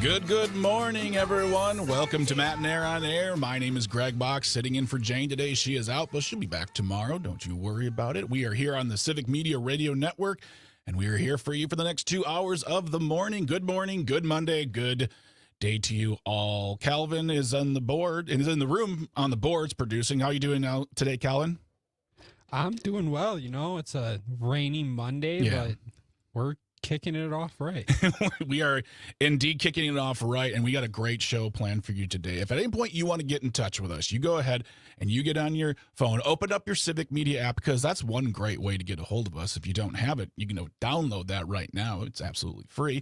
Good morning, everyone. Welcome to Matenaer On Air. My name is Greg Bach, sitting in for Jane today. She is out, but she'll be back tomorrow. Don't you worry about it. We are here on the Civic Media Radio Network, and we are here for you for the next 2 hours of the morning. Good morning, good Monday, good day to you all. Calvin is on the board and is in the room on the boards producing. How are you doing now today, Calvin? I'm doing well. You know, it's a rainy Monday, but we're kicking it off right. We are indeed kicking it off right, and we got a great show planned for you today. If at any point you want to get in touch with us, you go ahead and you get on your phone, open up your Civic Media app, because that's one great way to get a hold of us. If you don't have it, you can download that right now. It's absolutely free.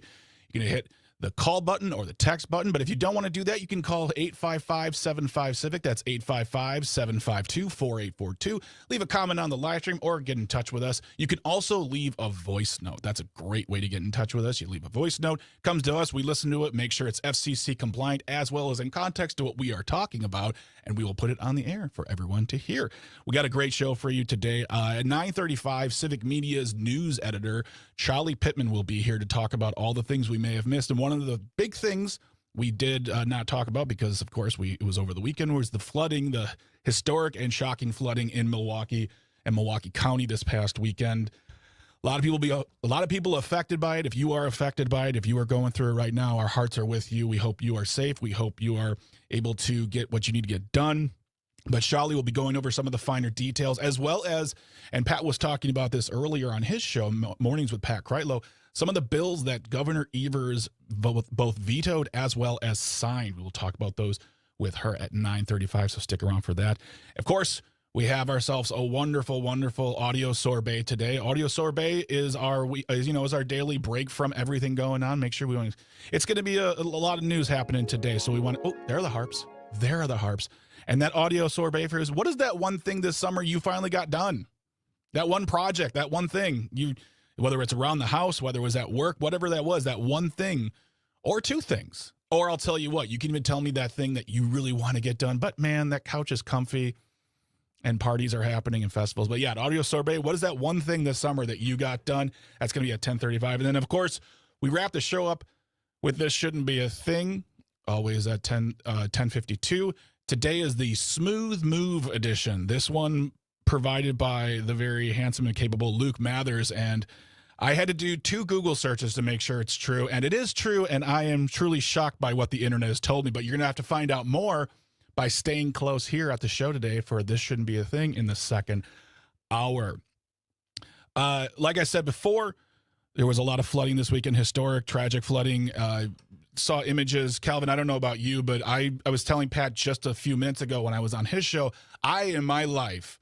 You're going to hit the call button or the text button, but if you don't want to do that, you can call 855-75-CIVIC. That's 855-752-4842. Leave a comment on the live stream or get in touch with us. You can also leave a voice note. That's a great way to get in touch with us. You leave a voice note, comes to us, we listen to it, make sure it's FCC compliant as well as in context to what we are talking about, and we will put it on the air for everyone to hear. We got a great show for you today. At 9:35, Civic Media's news editor, Charlie Pittman, will be here to talk about all the things we may have missed. And one of the big things we did not talk about, because, of course, it was over the weekend, was the flooding, the historic and shocking flooding in Milwaukee and Milwaukee County this past weekend. A lot of people affected by it. If you are affected by it, if you are going through it right now, our hearts are with you. We hope you are safe. We hope you are able to get what you need to get done. But Charlie will be going over some of the finer details, as well as, and Pat was talking about this earlier on his show, Mornings with Pat Kreitlow, some of the bills that Governor Evers both vetoed as well as signed. We will talk about those with her at 9:35, so stick around for that. Of course, we have ourselves a wonderful, wonderful audio sorbet today. Audio sorbet is our daily break from everything going on. Make sure it's going to be a lot of news happening today, so we want to, there are the harps. There are the harps. And that audio sorbet for us, what is that one thing this summer you finally got done? That one project, that one thing, whether it's around the house, whether it was at work, whatever that was, that one thing, or two things. Or I'll tell you what, you can even tell me that thing that you really want to get done, but man, that couch is comfy and parties are happening and festivals. But yeah, at Audio Sorbet, what is that one thing this summer that you got done? That's going to be at 10:35. And then, of course, we wrap the show up with This Shouldn't Be a Thing, always at 10:52. Today is the Smooth Move edition. This one provided by the very handsome and capable Luke Mathers. And I had to do 2 Google searches to make sure it's true. And it is true, and I am truly shocked by what the internet has told me. But you're going to have to find out more by staying close here at the show today for This Shouldn't Be a Thing in the second hour. Like I said before, there was a lot of flooding this weekend, historic, tragic flooding. Saw images. Calvin, I don't know about you, but I was telling Pat just a few minutes ago when I was on his show, I, in my life,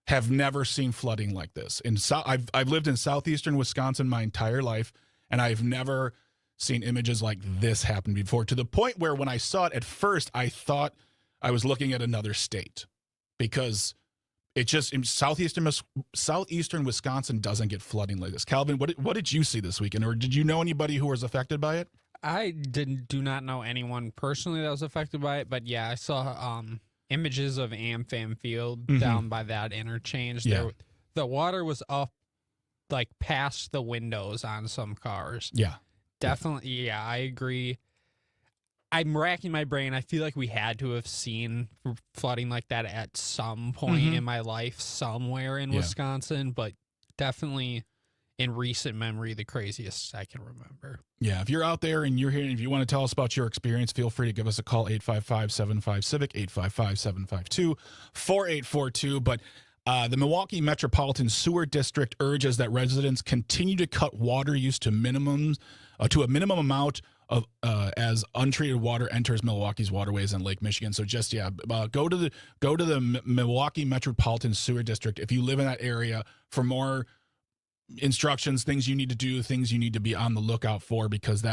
have never seen flooding like this. I've lived in southeastern Wisconsin my entire life, and I've never seen images like this happen before, to the point where when I saw it at first, I thought I was looking at another state, because it just, in southeastern Wisconsin doesn't get flooding like this. Calvin, what did you see this weekend, or did you know anybody who was affected by it? I do not know anyone personally that was affected by it, but yeah, I saw images of AmFam Field down by that interchange. Yeah. The water was up like past the windows on some cars. Yeah. Definitely, yeah, I agree. I'm racking my brain. I feel like we had to have seen flooding like that at some point in my life somewhere in Wisconsin, but definitely in recent memory, the craziest I can remember. Yeah, if you're out there and you're here and if you want to tell us about your experience, feel free to give us a call, 855-75-CIVIC, 855-752-4842. But the Milwaukee Metropolitan Sewer District urges that residents continue to cut water use to a minimum amount of as untreated water enters Milwaukee's waterways and Lake Michigan. So just go to the Milwaukee Metropolitan Sewer District if you live in that area for more instructions, things you need to do, things you need to be on the lookout for, because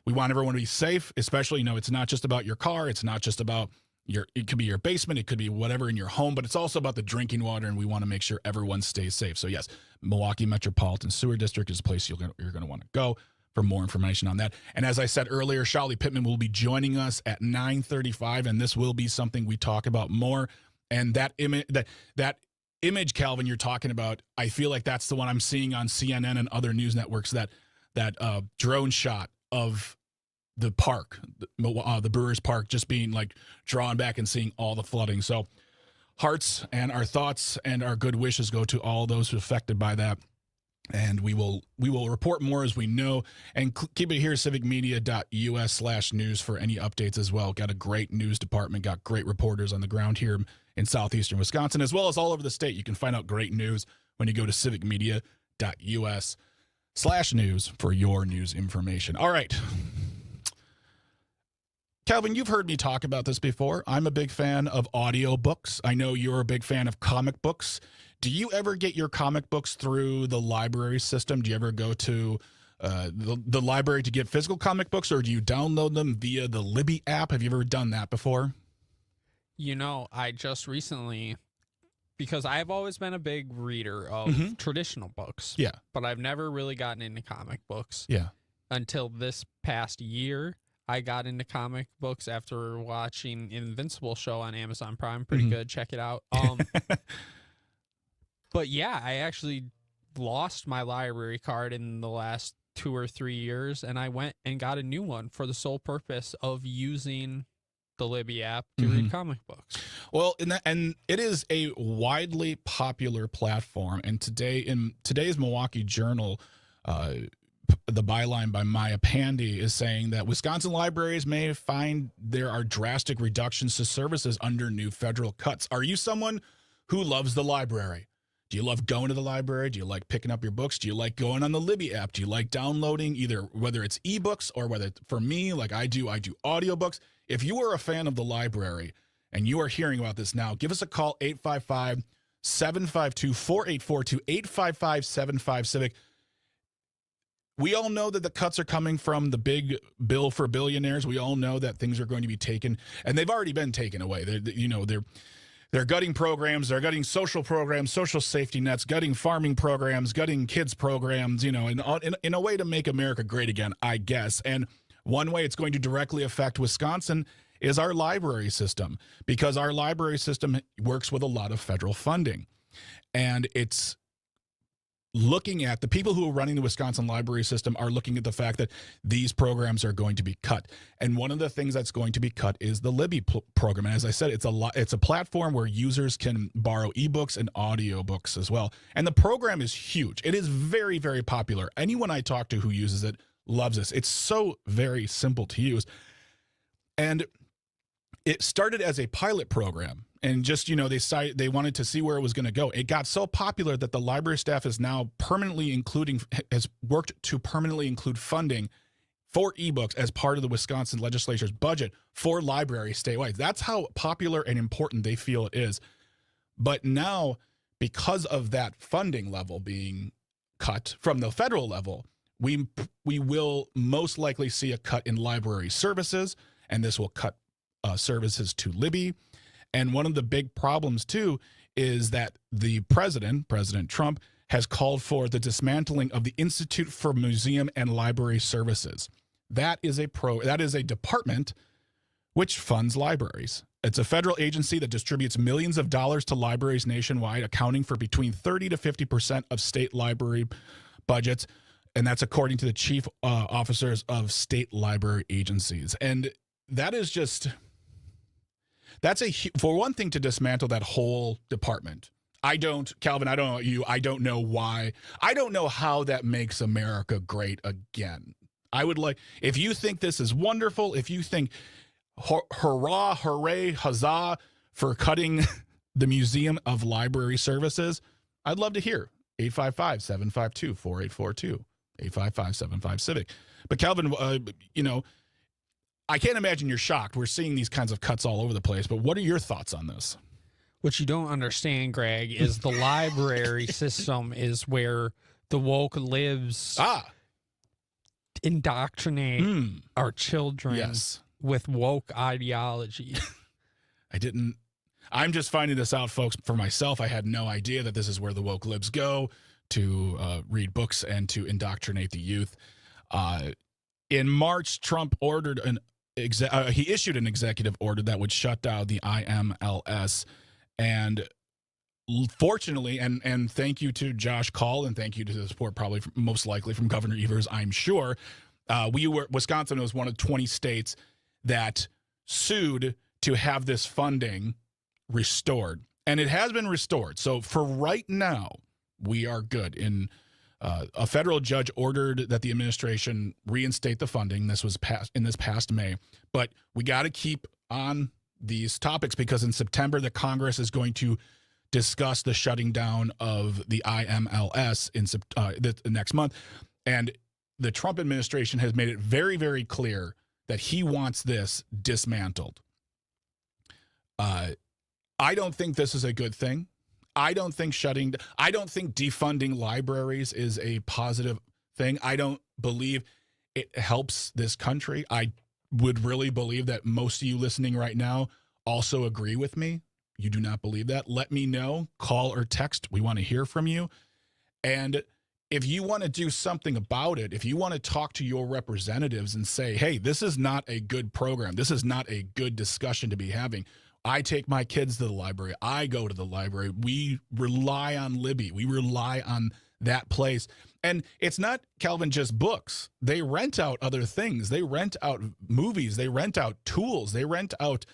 we want everyone to be safe, especially, it's not just about your car. It's not just about it could be your basement. It could be whatever in your home, but it's also about the drinking water, and we want to make sure everyone stays safe. So yes, Milwaukee Metropolitan Sewer District is a place you're going to want to go for more information on that. And as I said earlier, Charlie Pittman will be joining us at 9:35, and this will be something we talk about more. And that image, Calvin, you're talking about, I feel like that's the one I'm seeing on CNN and other news networks, that drone shot of the park, the Brewers Park, just being like drawn back and seeing all the flooding. So hearts and our thoughts and our good wishes go to all those affected by that. And we will report more as we know, and keep it here, civicmedia.us/news for any updates as well. Got a great news department, got great reporters on the ground here in southeastern Wisconsin, as well as all over the state. You can find out great news when you go to civicmedia.us/news for your news information. All right. Calvin, you've heard me talk about this before. I'm a big fan of audiobooks. I know you're a big fan of comic books. Do you ever get your comic books through the library system? Do you ever go to the library to get physical comic books, or do you download them via the Libby app? Have you ever done that before? You know, I just recently, because I've always been a big reader of traditional books. Yeah. But I've never really gotten into comic books. Yeah. Until this past year. I got into comic books after watching Invincible show on Amazon Prime. Pretty good. Check it out. But yeah, I actually lost my library card in the last 2 or 3 years, and I went and got a new one for the sole purpose of using the Libby app to read comic books. Well, and it is a widely popular platform. And today in today's Milwaukee Journal, the byline by Maya Pandy is saying that Wisconsin libraries may find there are drastic reductions to services under new federal cuts. Are you someone who loves the library? Do you love going to the library? Do you like picking up your books? Do you like going on the Libby app? Do you like downloading either, whether it's ebooks or whether, for me, like I do audiobooks. If you are a fan of the library and you are hearing about this now, give us a call, 855-752-4842, 855-75-CIVIC. We all know that the cuts are coming from the big bill for billionaires. We all know that things are going to be taken, and they've already been taken away. They're gutting programs, they're gutting social programs, social safety nets, gutting farming programs, gutting kids programs, in a way to make America great again, I guess. And one way it's going to directly affect Wisconsin is our library system, because our library system works with a lot of federal funding. And it's looking at the people who are running the Wisconsin library system are looking at the fact that these programs are going to be cut. And one of the things that's going to be cut is the Libby program. And as I said, it's a platform where users can borrow ebooks and audiobooks as well. And the program is huge. It is very, very popular. Anyone I talk to who uses it loves this. It's so very simple to use. And it started as a pilot program. And just, they wanted to see where it was going to go. It got so popular that the library staff has now has worked to permanently include funding for ebooks as part of the Wisconsin legislature's budget for libraries statewide. That's how popular and important they feel it is. But now, because of that funding level being cut from the federal level, we will most likely see a cut in library services, and this will cut services to Libby. And one of the big problems, too, is that the President Trump, has called for the dismantling of the Institute for Museum and Library Services. That is a department which funds libraries. It's a federal agency that distributes millions of dollars to libraries nationwide, accounting for between 30 to 50% of state library budgets. And that's according to the chief officers of state library agencies. And that is just... for one thing, to dismantle that whole department. Calvin, I don't know you. I don't know why. I don't know how that makes America great again. I would like, if you think this is wonderful, if you think hurrah, hooray, huzzah for cutting the Museum of Library Services, I'd love to hear. 855-752-4842, 855-75-CIVIC. But Calvin, I can't imagine you're shocked. We're seeing these kinds of cuts all over the place, but what are your thoughts on this? What you don't understand, Greg, is the library system is where the woke libs indoctrinate our children with woke ideology. I'm just finding this out, folks, for myself. I had no idea that this is where the woke libs go to read books and to indoctrinate the youth. In March, Trump ordered he issued an executive order that would shut down the IMLS. And fortunately, and thank you to Josh Call, and thank you to the support, probably most likely from Governor Evers, I'm sure, Wisconsin was one of 20 states that sued to have this funding restored, and it has been restored. So for right now, we are good. A federal judge ordered that the administration reinstate the funding. This was passed in this past May, but we got to keep on these topics because in September, the Congress is going to discuss the shutting down of the IMLS in the next month. And the Trump administration has made it very, very clear that he wants this dismantled. I don't think this is a good thing. I don't think defunding libraries is a positive thing. I don't believe it helps this country. I would really believe that most of you listening right now also agree with me. You do not believe that? Let me know. Call or text. We want to hear from you. And if you want to do something about it, if you want to talk to your representatives and say, hey, this is not a good program, this is not a good discussion to be having. I take my kids to the library. I go to the library. We rely on Libby. We rely on that place. And it's not, Calvin, just books. They rent out other things. They rent out movies. They rent out tools. They rent out,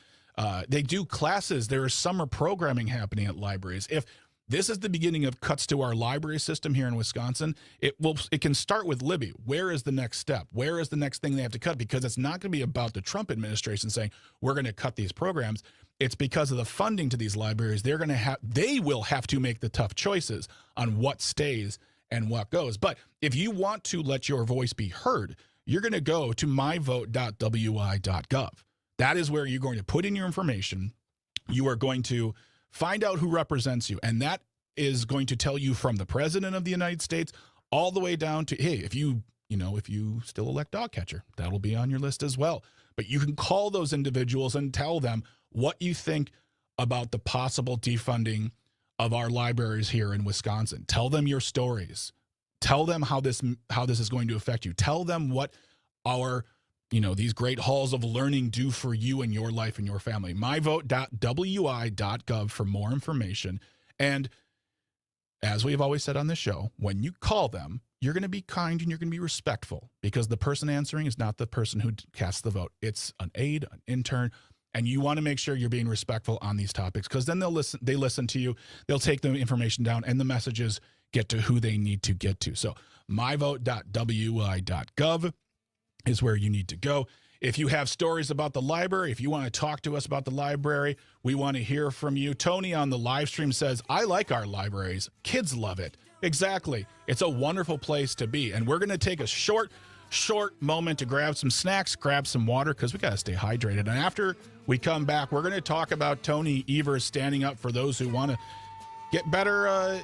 they do classes. There is summer programming happening at libraries. If this is the beginning of cuts to our library system here in Wisconsin, it can start with Libby. Where is the next step? Where is the next thing they have to cut? Because it's not going to be about the Trump administration saying, we're going to cut these programs. It's because of the funding to these libraries. They will have to make the tough choices on what stays and what goes. But if you want to let your voice be heard, you're going to go to myvote.wi.gov. That is where you're going to put in your information. You are going to find out who represents you. And that is going to tell you from the president of the United States all the way down to, hey, if you still elect dog catcher, that'll be on your list as well. But you can call those individuals and tell them what you think about the possible defunding of our libraries here in Wisconsin. Tell them your stories. Tell them how this is going to affect you. Tell them what our these great halls of learning do for you and your life and your family. myvote.wi.gov for more information. And as we have always said on this show, when you call them, you're going to be kind and you're going to be respectful because the person answering is not the person who casts the vote. It's an aide, an intern, and you want to make sure you're being respectful on these topics because then they listen to you, they'll take the information down, and the messages get to who they need to get to. So myvote.wi.gov is where you need to go. If you have stories about the library, if you want to talk to us about the library, we want to hear from you. Tony on the live stream says, I like our libraries. Kids love it. Exactly. It's a wonderful place to be. And we're going to take a short moment to grab some snacks, grab some water, because we got to stay hydrated. And after we come back, we're going to talk about Tony Evers standing up for those who want to get better,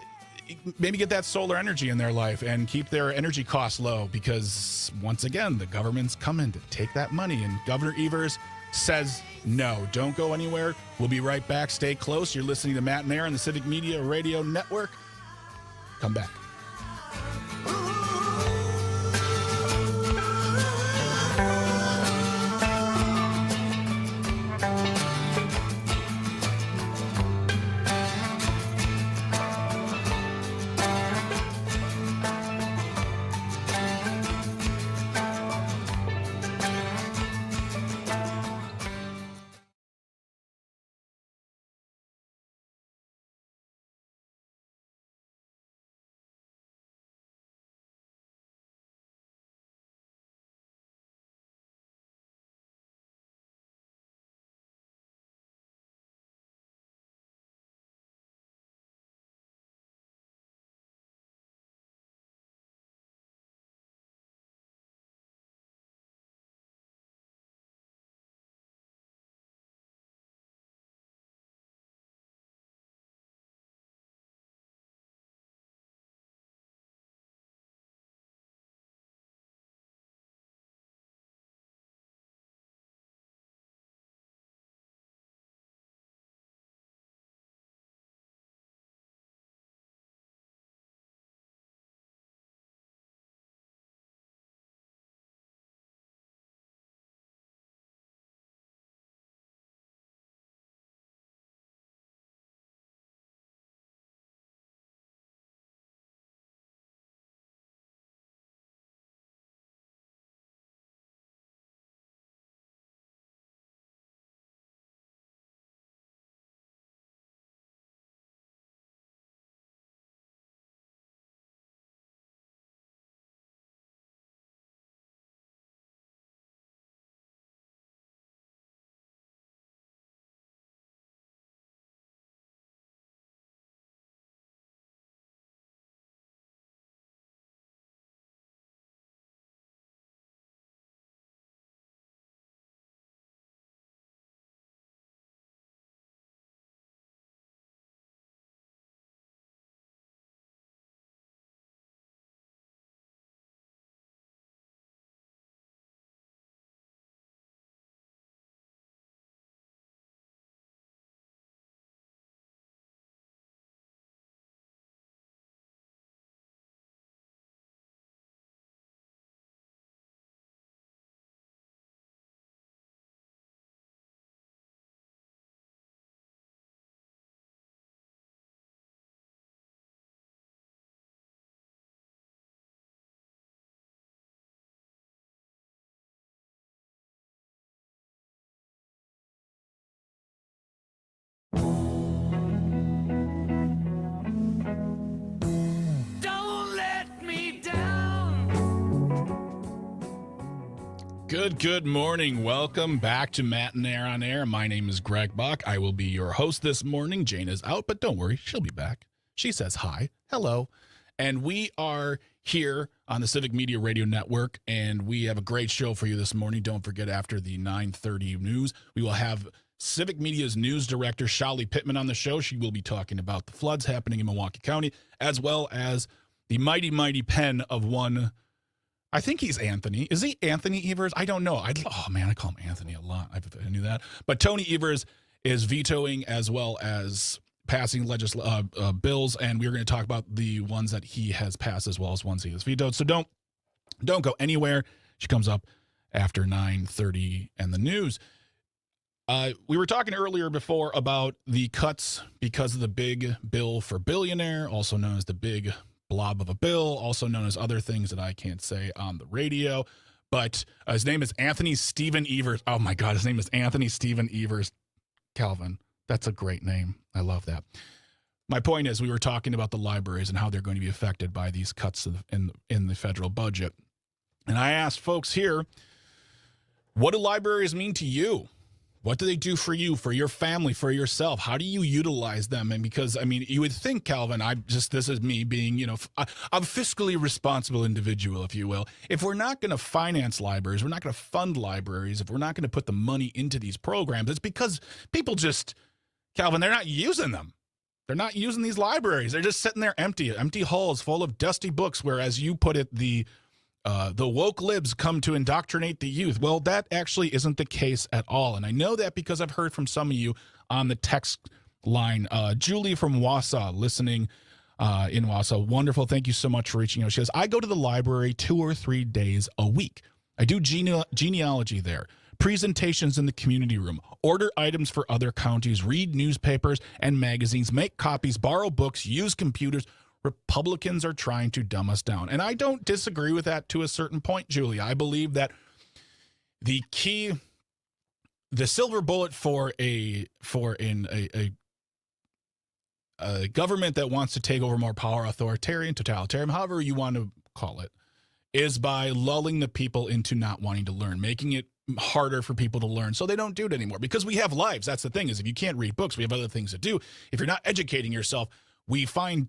maybe get that solar energy in their life and keep their energy costs low because, once again, the government's coming to take that money. And Governor Evers says no. Don't go anywhere. We'll be right back. Stay close. You're listening to Matenaer on the Civic Media Radio Network. Come back. Good morning. Welcome back to Matenaer On Air. My name is Greg Bach. I will be your host this morning. Jane is out, but don't worry, she'll be back. She says hi, hello, and we are here on the Civic Media Radio Network, and we have a great show for you this morning. Don't forget, after the 9:30 news, we will have Civic Media's news director, Shali Pittman, on the show. She will be talking about the floods happening in Milwaukee County, as well as the mighty pen of one. I think he's Anthony. Is he Anthony Evers? I don't know. I call him Anthony a lot. I knew that. But Tony Evers is vetoing as well as passing bills, and we're going to talk about the ones that he has passed as well as ones he has vetoed. So don't go anywhere. She comes up after 9:30 and the news. We were talking earlier before about the cuts because of the big bill for billionaire, also known as the big blob of a bill, also known as other things that I can't say on the radio. But his name is Anthony Stephen Evers. Oh, my God. His name is Anthony Stephen Evers. Calvin. That's a great name. I love that. My point is, we were talking about the libraries and how they're going to be affected by these cuts in the federal budget. And I asked folks here, what do libraries mean to you? What do they do for you, for your family, for yourself? How do you utilize them? And because, I mean, you would think, Calvin, this is me being, a fiscally responsible individual, if you will. If we're not going to finance libraries, we're not going to fund libraries, if we're not going to put the money into these programs, it's because people just, Calvin, they're not using them. They're not using these libraries. They're just sitting there empty halls full of dusty books, whereas you put it, the woke libs come to indoctrinate the youth. Well, that actually isn't the case at all. And I know that because I've heard from some of you on the text line. Julie from Wausau, listening in Wausau. Wonderful. Thank you so much for reaching out. She says, I go to the library 2 or 3 days a week. I do genealogy there, presentations in the community room, order items for other counties, read newspapers and magazines, make copies, borrow books, use computers. Republicans are trying to dumb us down. And I don't disagree with that to a certain point, Julie. I believe that the silver bullet for a government that wants to take over more power, authoritarian, totalitarian, however you want to call it, is by lulling the people into not wanting to learn, making it harder for people to learn so they don't do it anymore. Because we have lives. That's the thing, is if you can't read books, we have other things to do. If you're not educating yourself, we find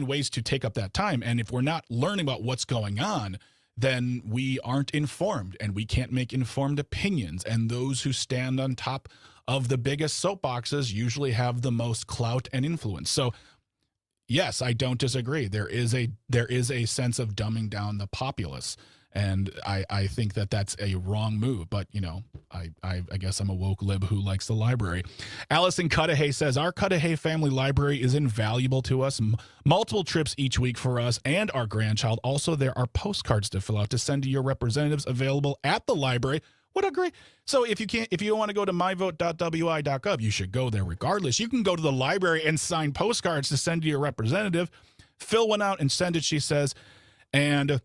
ways to take up that time. And if we're not learning about what's going on, then we aren't informed and we can't make informed opinions. And those who stand on top of the biggest soapboxes usually have the most clout and influence. So yes, I don't disagree. There is a sense of dumbing down the populace. And I think that that's a wrong move. But, I guess I'm a woke lib who likes the library. Allison Cudahy says, our Cudahy family library is invaluable to us. Multiple trips each week for us and our grandchild. Also, there are postcards to fill out to send to your representatives available at the library. What a great. So if you want to go to myvote.wi.gov, you should go there regardless. You can go to the library and sign postcards to send to your representative. Fill one out and send it, she says. And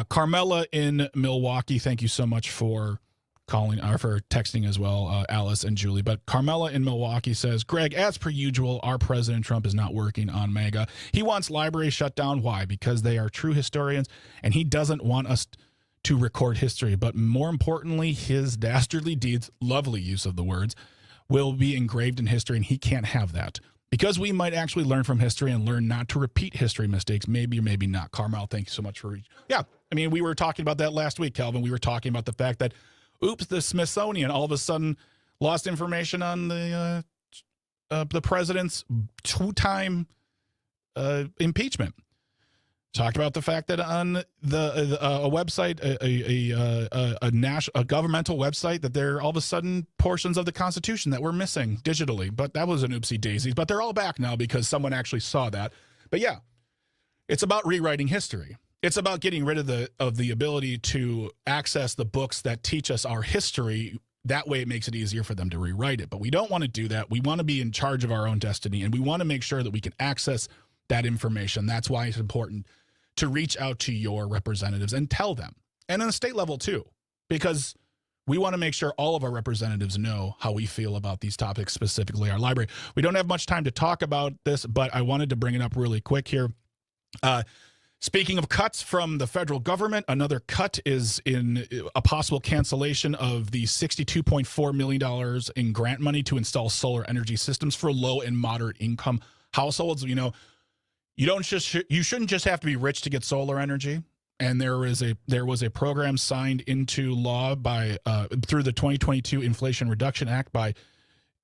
Carmela in Milwaukee, thank you so much for calling or for texting as well, Alice and Julie. But Carmela in Milwaukee says, Greg, as per usual, our President Trump is not working on MAGA. He wants libraries shut down. Why? Because they are true historians, and he doesn't want us to record history. But more importantly, his dastardly deeds, lovely use of the words, will be engraved in history, and he can't have that. Because we might actually learn from history and learn not to repeat history mistakes. Maybe or maybe not. Carmel, thank you so much for. Yeah, I mean, we were talking about that last week, Calvin. We were talking about the fact that, the Smithsonian all of a sudden lost information on the president's 2-time impeachment. Talked about the fact that on a website, a governmental website, that there are all of a sudden portions of the Constitution that were missing digitally. But that was an oopsie daisy. But they're all back now because someone actually saw that. But yeah, it's about rewriting history. It's about getting rid of the ability to access the books that teach us our history. That way it makes it easier for them to rewrite it. But we don't want to do that. We want to be in charge of our own destiny, and we want to make sure that we can access that information. That's why it's important to reach out to your representatives and tell them. And on a state level too, because we want to make sure all of our representatives know how we feel about these topics, specifically our library. We don't have much time to talk about this, but I wanted to bring it up really quick here. Speaking of cuts from the federal government, another cut is in a possible cancellation of the $62.4 million in grant money to install solar energy systems for low and moderate income households. You know, you shouldn't just have to be rich to get solar energy. And there was a program signed into law by through the 2022 Inflation Reduction Act by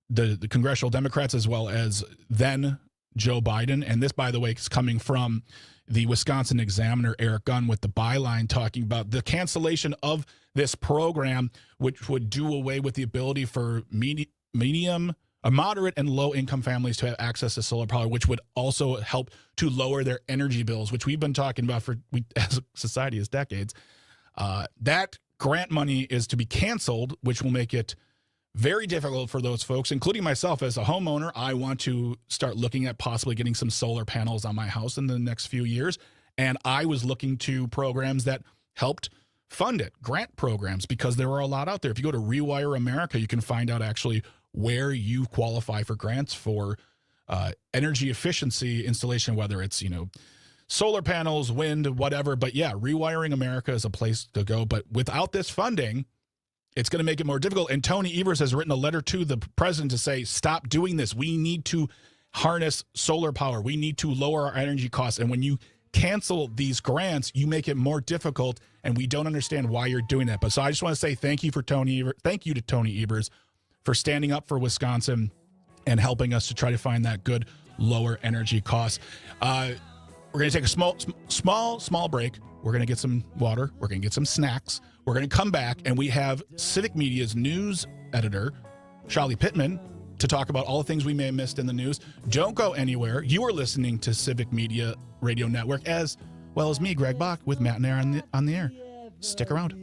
the congressional Democrats as well as then Joe Biden. And this, by the way, is coming from the Wisconsin Examiner, Eric Gunn, with the byline talking about the cancellation of this program, which would do away with the ability for moderate and low income families to have access to solar power, which would also help to lower their energy bills, which we've been talking about as a society as decades. That grant money is to be canceled, which will make it very difficult for those folks, including myself as a homeowner. I want to start looking at possibly getting some solar panels on my house in the next few years. And I was looking to programs that helped fund it, grant programs, because there are a lot out there. If you go to Rewire America, you can find out actually where you qualify for grants for energy efficiency installation, whether it's, solar panels, wind, whatever. But yeah, Rewiring America is a place to go. But without this funding, it's going to make it more difficult. And Tony Evers has written a letter to the president to say, stop doing this. We need to harness solar power. We need to lower our energy costs. And when you cancel these grants, you make it more difficult. And we don't understand why you're doing that. But so I just want to say thank you to Tony Evers for standing up for Wisconsin and helping us to try to find that good lower energy costs. We're going to take a small break. We're going to get some water. We're going to get some snacks. We're going to come back, and we have Civic Media's news editor, Charlie Pittman, to talk about all the things we may have missed in the news. Don't go anywhere. You are listening to Civic Media Radio Network, as well as me, Greg Bach, with Matenaer on the Air. Stick around.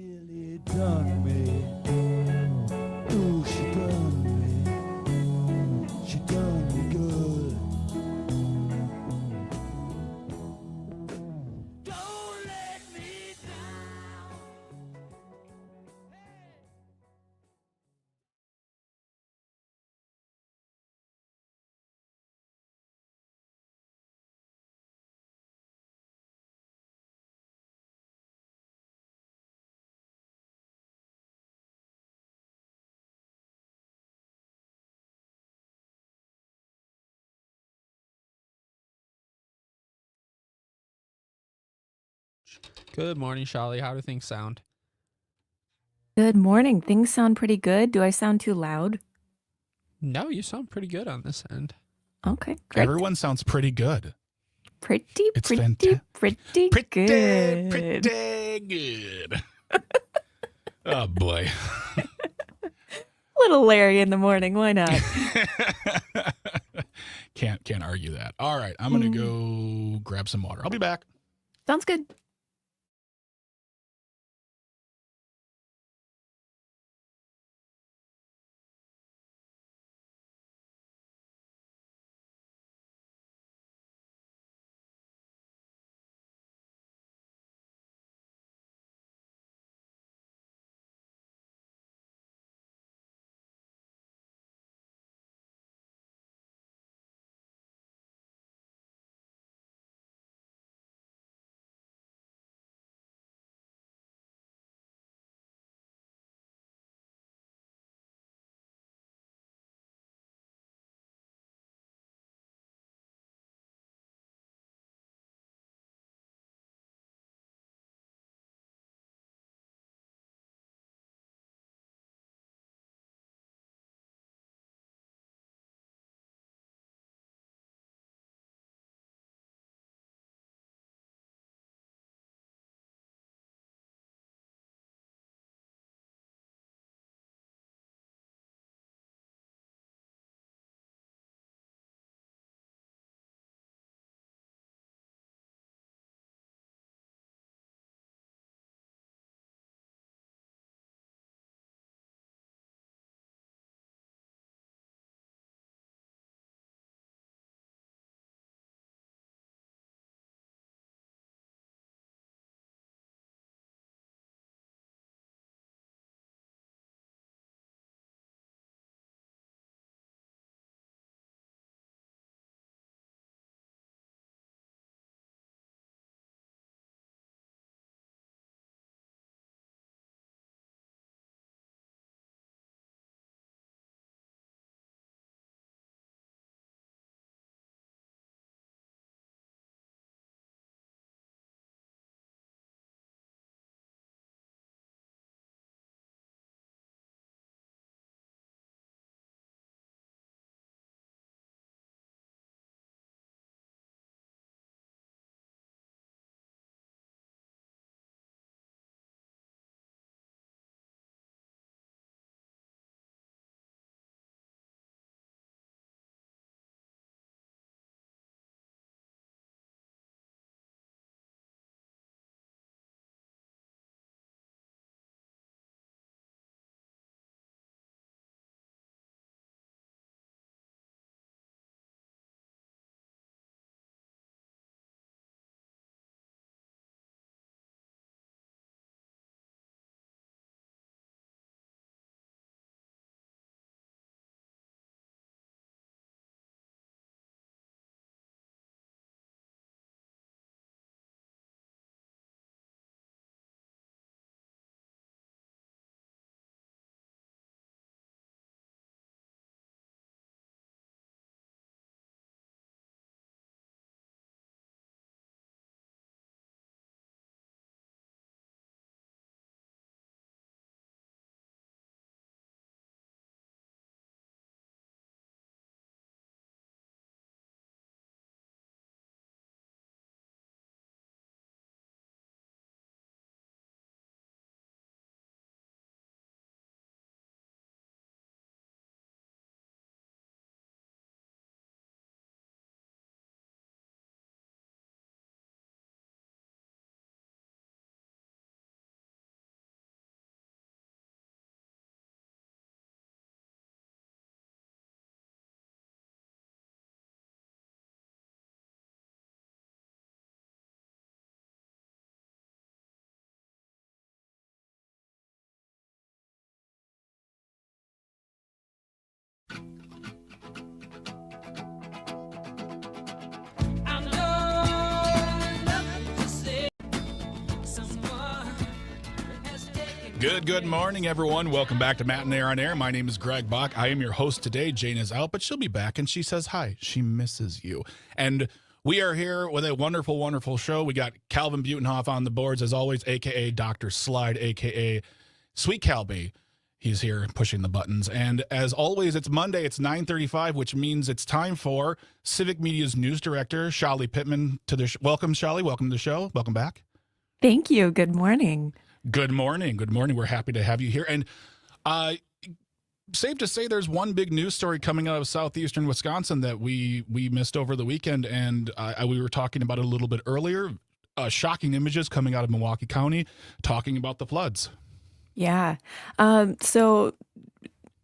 Good morning, Charlie. How do things sound? Good morning. Things sound pretty good. Do I sound too loud? No, you sound pretty good on this end. Okay, great. Everyone sounds pretty good. Pretty good. Pretty good. Oh, boy. Little Larry in the morning. Why not? Can't argue that. All right, I'm going to go grab some water. I'll be back. Sounds good. Good morning, everyone. Welcome back to Matenaer On Air. My name is Greg Bach. I am your host today. Jane is out, but she'll be back, and she says hi. She misses you. And we are here with a wonderful, wonderful show. We got Calvin Butenhoff on the boards, as always, a.k.a. Dr. Slide, a.k.a. Sweet Calby. He's here pushing the buttons. And as always, it's Monday. It's 9:35, which means it's time for Civic Media's news director, Shali Pittman, to the Welcome, Shali. Welcome to the show. Welcome back. Thank you. Good morning. Good morning. Good morning. We're happy to have you here. And safe to say there's one big news story coming out of southeastern Wisconsin that we missed over the weekend, and we were talking about it a little bit earlier. Shocking images coming out of Milwaukee County talking about the floods. Yeah. So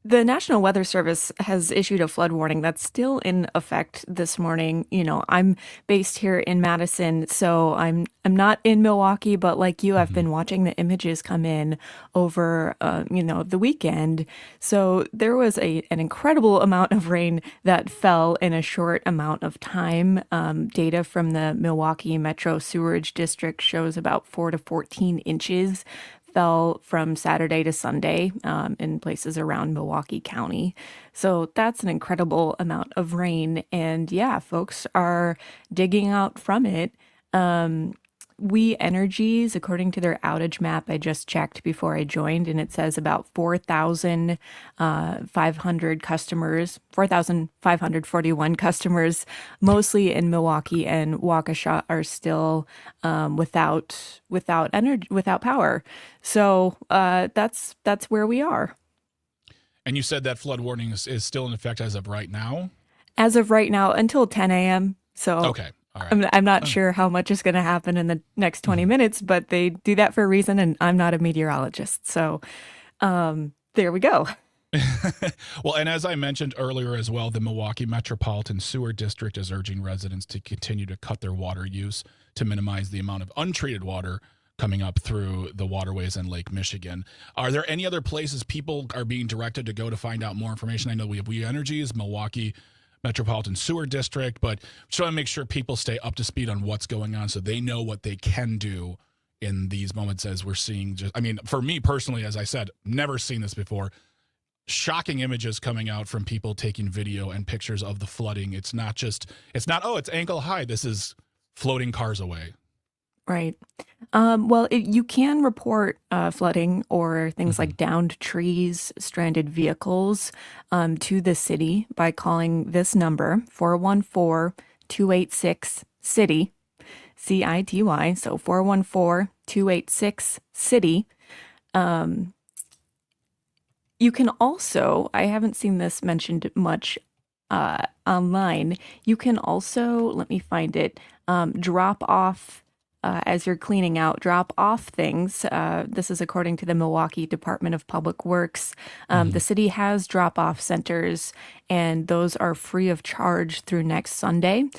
the National Weather Service has issued a flood warning that's still in effect this morning. You know, I'm based here in Madison, so I'm not in Milwaukee, but like you, I've been watching the images come in over, the weekend. So there was an incredible amount of rain that fell in a short amount of time. Data from the Milwaukee Metro Sewerage District shows about 4 to 14 inches fell from Saturday to Sunday in places around Milwaukee County. So that's an incredible amount of rain. And yeah, folks are digging out from it. We Energies, according to their outage map, I just checked before I joined, and it says about 4,500 customers, 4,541 customers, mostly in Milwaukee and Waukesha, are still without energy, without power. So that's where we are. And you said that flood warning is still in effect as of right now? As of right now, until 10 a.m. So okay. All right. I'm not sure how much is going to happen in the next 20 minutes, but they do that for a reason, and I'm not a meteorologist. So there we go. Well, and as I mentioned earlier as well, the Milwaukee Metropolitan Sewer District is urging residents to continue to cut their water use to minimize the amount of untreated water coming up through the waterways in Lake Michigan. Are there any other places people are being directed to go to find out more information? I know we have We Energies, Milwaukee Metropolitan Sewer District, but just want to make sure people stay up to speed on what's going on so they know what they can do in these moments as we're seeing. For me personally, as I said, never seen this before. Shocking images coming out from people taking video and pictures of the flooding. It's not, it's ankle high. This is floating cars away. Right. Well, you can report flooding or things like downed trees, stranded vehicles to the city by calling this number, 414-286-CITY, CITY, so 414-286-CITY. You can also, I haven't seen this mentioned much online, you can also, let me find it, drop off as you're cleaning out, drop off things. This is according to the Milwaukee Department of Public Works. The city has drop-off centers, and those are free of charge through next Sunday.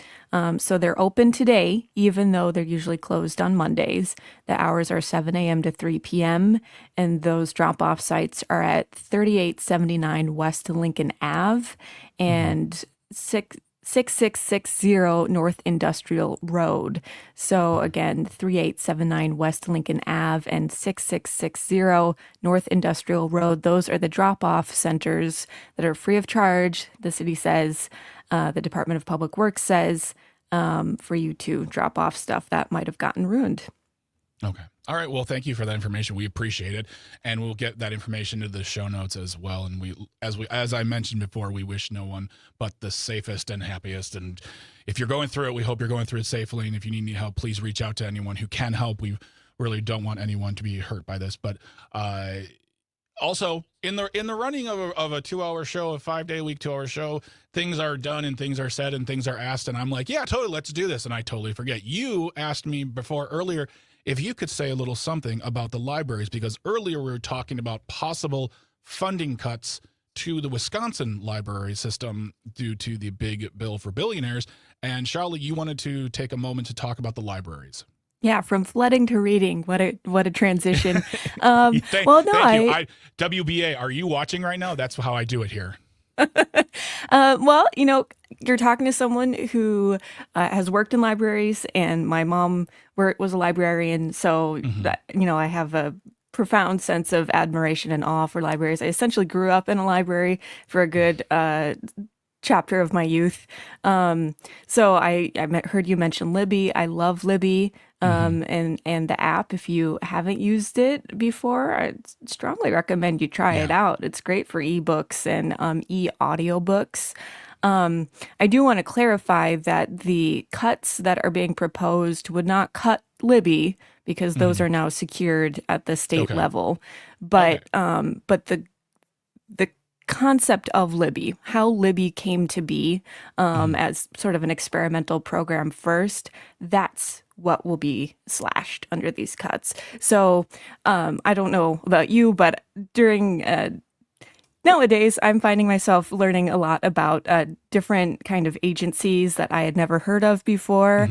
So they're open today, even though they're usually closed on Mondays. The hours are 7 a.m. to 3 p.m., and those drop-off sites are at 3879 West Lincoln Ave and 6660 North Industrial Road. So again, 3879 West Lincoln Ave and 6660 North Industrial Road. Those are the drop-off centers that are free of charge. The city says, the Department of Public Works says, for you to drop off stuff that might have gotten ruined. Okay. All right. Well, thank you for that information. We appreciate it, and we'll get that information into the show notes as well. And as I mentioned before, we wish no one but the safest and happiest. And if you're going through it, we hope you're going through it safely. And if you need any help, please reach out to anyone who can help. We really don't want anyone to be hurt by this. But also, in the running of a 2-hour show, a 5-day-a-week 2-hour show, things are done and things are said and things are asked, and I'm like, yeah, totally, let's do this, and I totally forget. You asked me earlier if you could say a little something about the libraries, because earlier we were talking about possible funding cuts to the Wisconsin library system due to the big bill for billionaires. And Charlie, you wanted to take a moment to talk about the libraries. Yeah, from flooding to reading. What a transition. Thank you. WBA, are you watching right now? That's how I do it here. Well, you're talking to someone who has worked in libraries, and my mom was a librarian, so that, I have a profound sense of admiration and awe for libraries. I essentially grew up in a library for a good chapter of my youth. So heard you mention Libby. I love Libby. And the app, if you haven't used it before, I strongly recommend you try it out. It's great for ebooks and e-audiobooks. I do want to clarify that the cuts that are being proposed would not cut Libby because those are now secured at the state level. But the concept of Libby, how Libby came to be as sort of an experimental program first, that's what will be slashed under these cuts. So I don't know about you, but during nowadays, I'm finding myself learning a lot about different kind of agencies that I had never heard of before.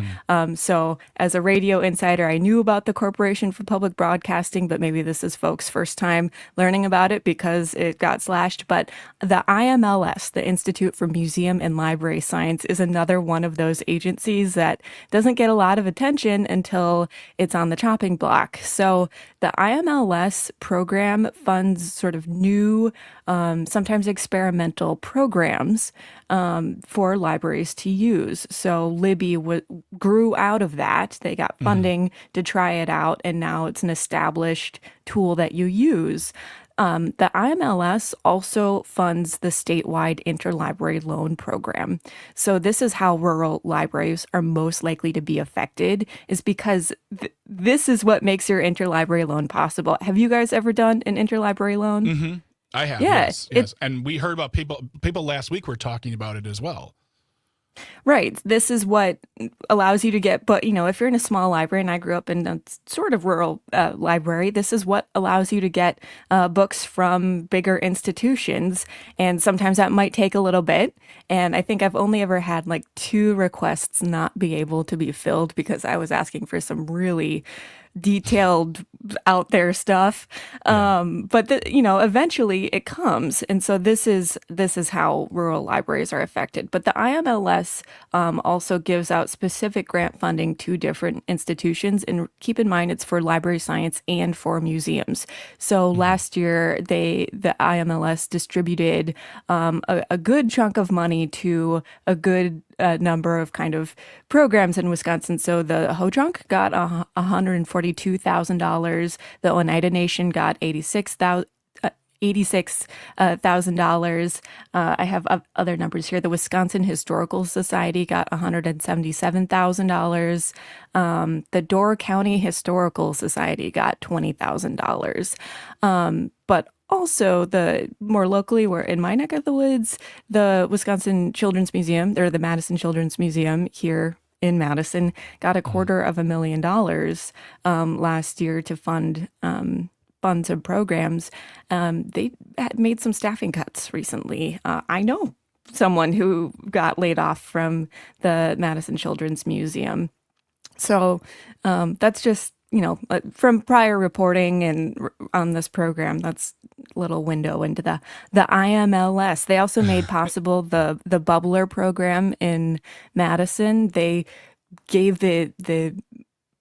So as a radio insider, I knew about the Corporation for Public Broadcasting, but maybe this is folks' first time learning about it because it got slashed. But the IMLS, the Institute for Museum and Library Science, is another one of those agencies that doesn't get a lot of attention until it's on the chopping block. So the IMLS program funds sort of new, sometimes experimental programs for libraries to use. So Libby grew out of that. They got funding to try it out, and now it's an established tool that you use. The IMLS also funds the statewide interlibrary loan program. So this is how rural libraries are most likely to be affected, is because this is what makes your interlibrary loan possible. Have you guys ever done an interlibrary loan? I have, Yeah, yes. And we heard about people last week were talking about it as well. Right. This is what allows you to get, but if you're in a small library, and I grew up in a sort of rural library, this is what allows you to get books from bigger institutions. And sometimes that might take a little bit. And I think I've only ever had like 2 requests not be able to be filled because I was asking for some really detailed out there stuff. But eventually it comes. And so this is how rural libraries are affected. But the IMLS also gives out specific grant funding to different institutions. And keep in mind, it's for library science and for museums. So last year, the IMLS distributed a good chunk of money to a good number of kind of programs in Wisconsin. So the Ho-Chunk got $142,000. The Oneida Nation got $86,000. I have other numbers here. The Wisconsin Historical Society got $177,000. The Door County Historical Society got $20,000. But also, the more locally, we're in my neck of the woods, the Wisconsin Children's Museum, or the Madison Children's Museum here in Madison, got $250,000 last year to fund some programs. They had made some staffing cuts recently. I know someone who got laid off from the Madison Children's Museum. So that's just, from prior reporting and on this program, that's a little window into the IMLS. They also made possible the Bubbler program in Madison. They gave the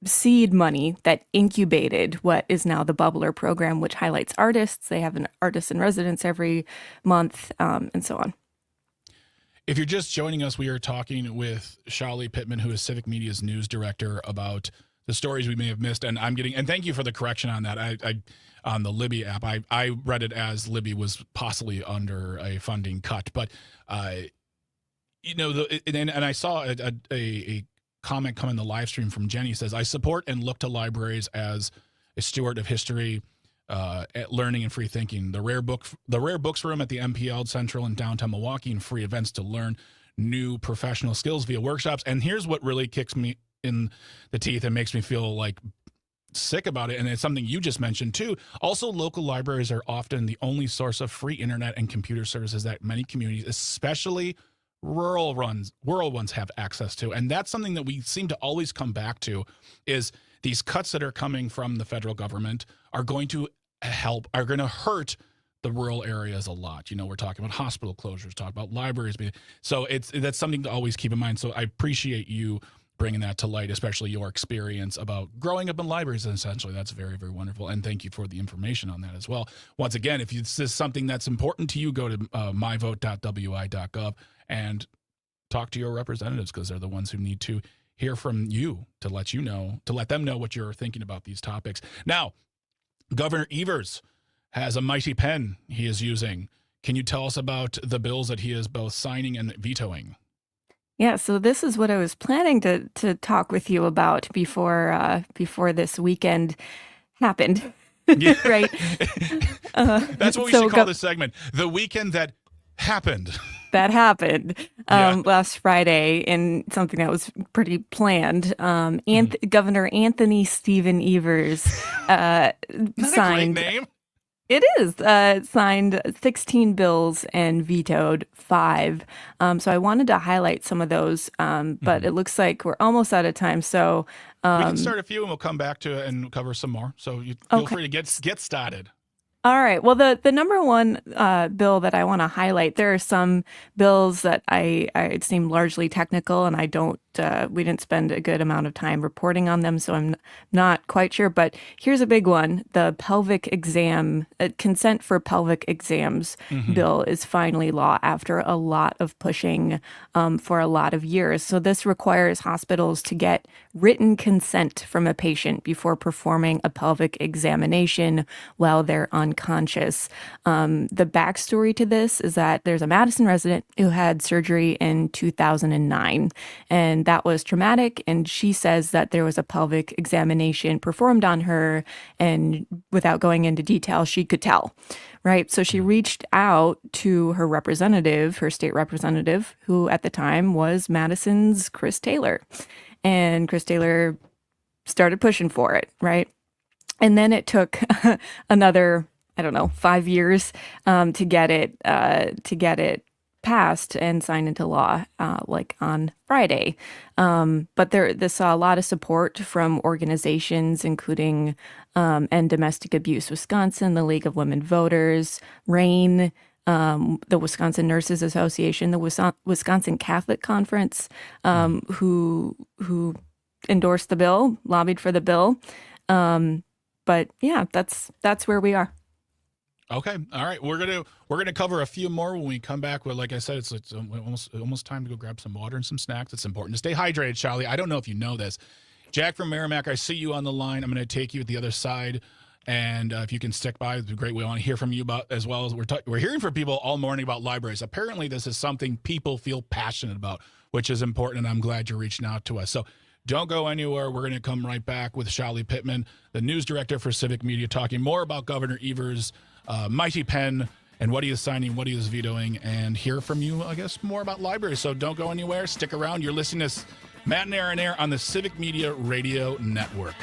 seed money that incubated what is now the Bubbler program, which highlights artists. They have an artist in residence every month, and so on. If you're just joining us, we are talking with Shali Pittman, who is Civic Media's news director, about the stories we may have missed. And thank you for the correction on that. I on the Libby app, I read it as Libby was possibly under a funding cut, but and I saw a comment come in the live stream from Jenny. Says, I support and look to libraries as a steward of history, learning and free thinking. The rare books room at the MPL Central in downtown Milwaukee, and free events to learn new professional skills via workshops. And here's what really kicks me in the teeth and makes me feel like sick about it. And it's something you just mentioned too. Also, local libraries are often the only source of free internet and computer services that many communities, especially rural ones, have access to. And that's something that we seem to always come back to, is these cuts that are coming from the federal government are going to hurt the rural areas a lot. We're talking about hospital closures, talking about libraries. So that's something to always keep in mind. So I appreciate you bringing that to light, especially your experience about growing up in libraries, essentially. That's very, very wonderful. And thank you for the information on that as well. Once again, if this is something that's important to you, go to myvote.wi.gov and talk to your representatives, because they're the ones who need to hear from you to let them know what you're thinking about these topics. Now, Governor Evers has a mighty pen he is using. Can you tell us about the bills that he is both signing and vetoing? Yeah, so this is what I was planning to talk with you about before this weekend happened. Yeah. Right? That's what we should call this segment. The weekend that happened. That happened last Friday in something that was pretty planned. Governor Anthony Stephen Evers That's signed. a great name. It is signed 16 bills and vetoed 5. So I wanted to highlight some of those, but it looks like we're almost out of time. So we can start a few and we'll come back to it and cover some more. So you feel free to get started. All right. Well, the number one bill that I want to highlight, there are some bills that it seem largely technical, and we didn't spend a good amount of time reporting on them, so I'm not quite sure. But here's a big one: the pelvic exam consent for pelvic exams bill is finally law after a lot of pushing for a lot of years. So this requires hospitals to get written consent from a patient before performing a pelvic examination while they're unconscious. The backstory to this is that there's a Madison resident who had surgery in 2009, and that was traumatic. And she says that there was a pelvic examination performed on her, and without going into detail, she could tell. Right. So she reached out to her representative, her state representative, who at the time was Madison's Chris Taylor. And Chris Taylor started pushing for it. Right. And then it took another, 5 years to get it passed and signed into law, like on Friday. But this saw a lot of support from organizations, including End Domestic Abuse Wisconsin, the League of Women Voters, RAIN, the Wisconsin Nurses Association, the Wisconsin Catholic Conference, who endorsed the bill, lobbied for the bill. But yeah, that's where we are. Okay. All right. We're gonna cover a few more when we come back. Well, like I said, it's almost time to go grab some water and some snacks. It's important to stay hydrated, Charlie. I don't know if you know this. Jack from Merrimack, I see you on the line. I'm going to take you at the other side, and if you can stick by, it's a great. We want to hear from you about, as well as we're hearing from people all morning about libraries. Apparently, this is something people feel passionate about, which is important, and I'm glad you're reaching out to us. So don't go anywhere. We're going to come right back with Charlie Pittman, the news director for Civic Media, talking more about Governor Evers' mighty pen and what he is signing, what he is vetoing, and hear from you, I guess, more about libraries. So don't go anywhere. Stick around. You're listening to Matenaer On Air on the Civic Media Radio Network.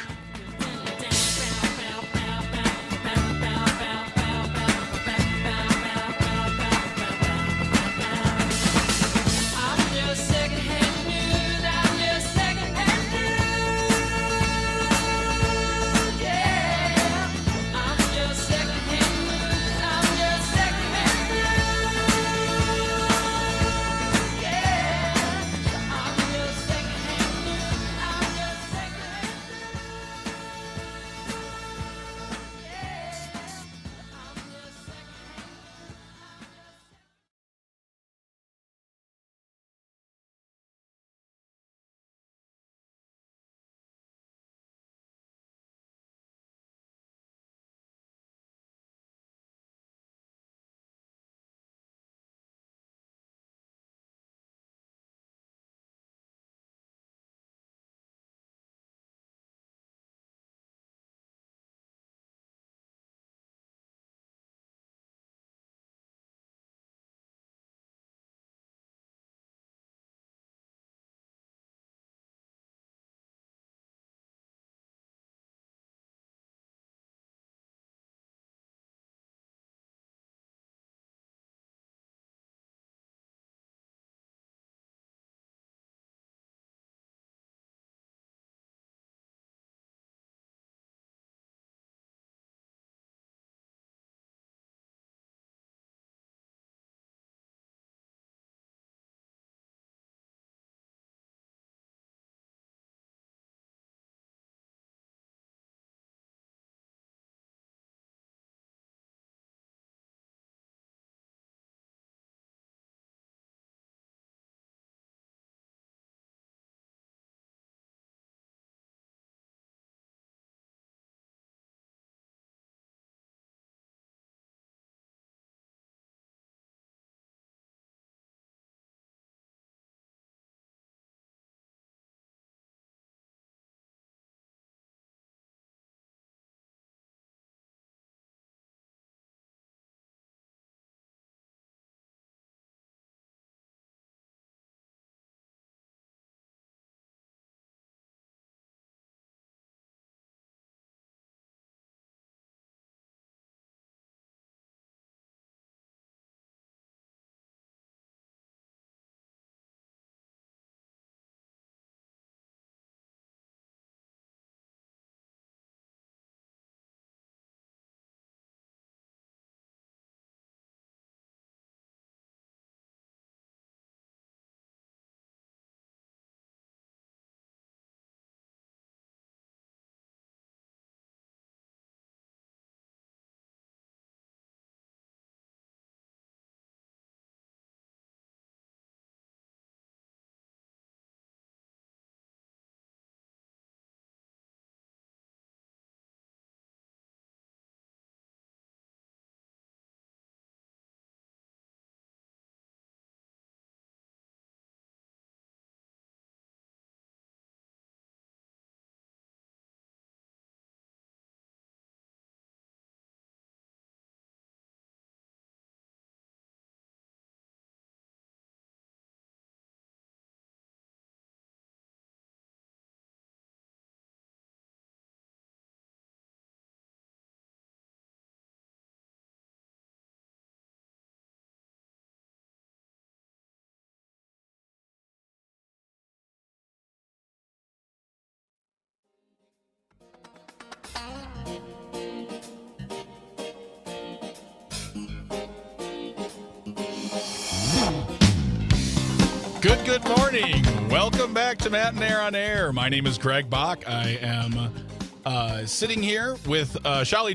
Good morning. Welcome back to Matenaer On Air. My name is Greg Bach. I am sitting here with Shelly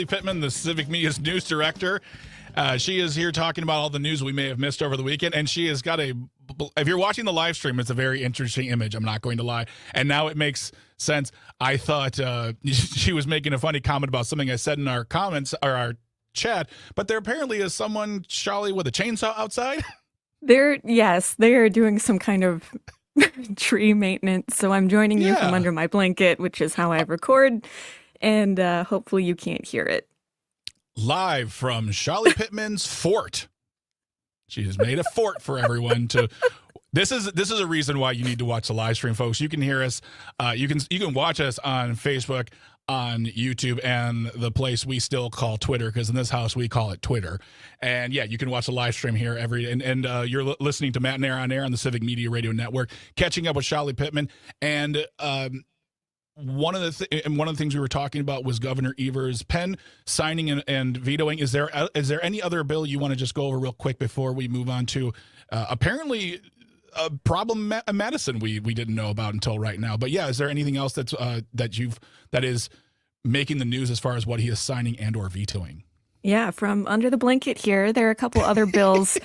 Pittman, the Civic Media's news director. She is here talking about all the news we may have missed over the weekend, and she has got if you're watching the live stream, it's a very interesting image, I'm not going to lie, and now it makes sense. I thought she was making a funny comment about something I said in our comments, or our chat, but there apparently is someone, Shelly, with a chainsaw outside? They are doing some kind of tree maintenance. So I'm joining you from under my blanket, which is how I record, and hopefully you can't hear it. Live from Shelly Pittman's fort. She has made a fort for everyone to. This is a reason why you need to watch the live stream, folks. You can hear us. You can watch us on Facebook, on YouTube, and the place we still call Twitter, because in this house we call it Twitter. And yeah, you can watch the live stream here and you're listening to Matenaer On Air on the Civic Media Radio Network, catching up with Shelly Pittman. And one of the things we were talking about was Governor Evers' pen signing and vetoing. Is there any other bill you want to just go over real quick before we move on to apparently a problem in Madison we didn't know about until right now? But yeah, is there anything else that is making the news as far as what he is signing and or vetoing? Yeah, from under the blanket here, there are a couple other bills.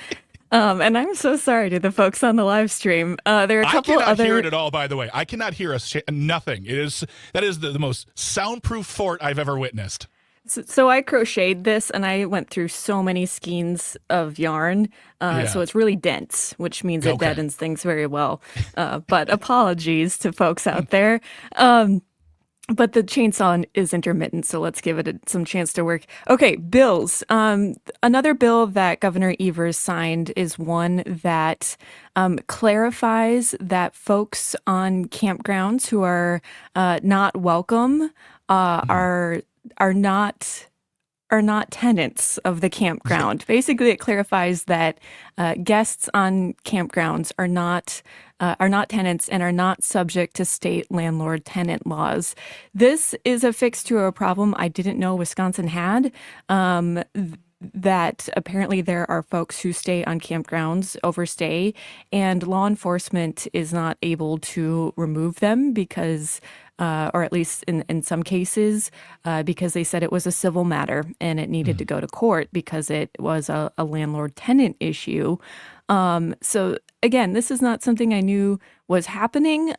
And I'm so sorry to the folks on the live stream. There are a couple I cannot hear it at all, by the way. I cannot hear us. Nothing. That is the most soundproof fort I've ever witnessed. So I crocheted this, and I went through so many skeins of yarn. So it's really dense, which means it deadens things very well. But apologies to folks out there. But the chainsaw is intermittent, so let's give it some chance to work. Okay, bills. Another bill that Governor Evers signed is one that clarifies that folks on campgrounds who are not welcome are not tenants of the campground. Basically, it clarifies that guests on campgrounds are not tenants and are not subject to state landlord-tenant laws. This is a fix to a problem I didn't know Wisconsin had. That apparently there are folks who stay on campgrounds, overstay, and law enforcement is not able to remove them because, or at least in some cases, because they said it was a civil matter and it needed to go to court because it was a landlord-tenant issue. So again, this is not something I knew was happening.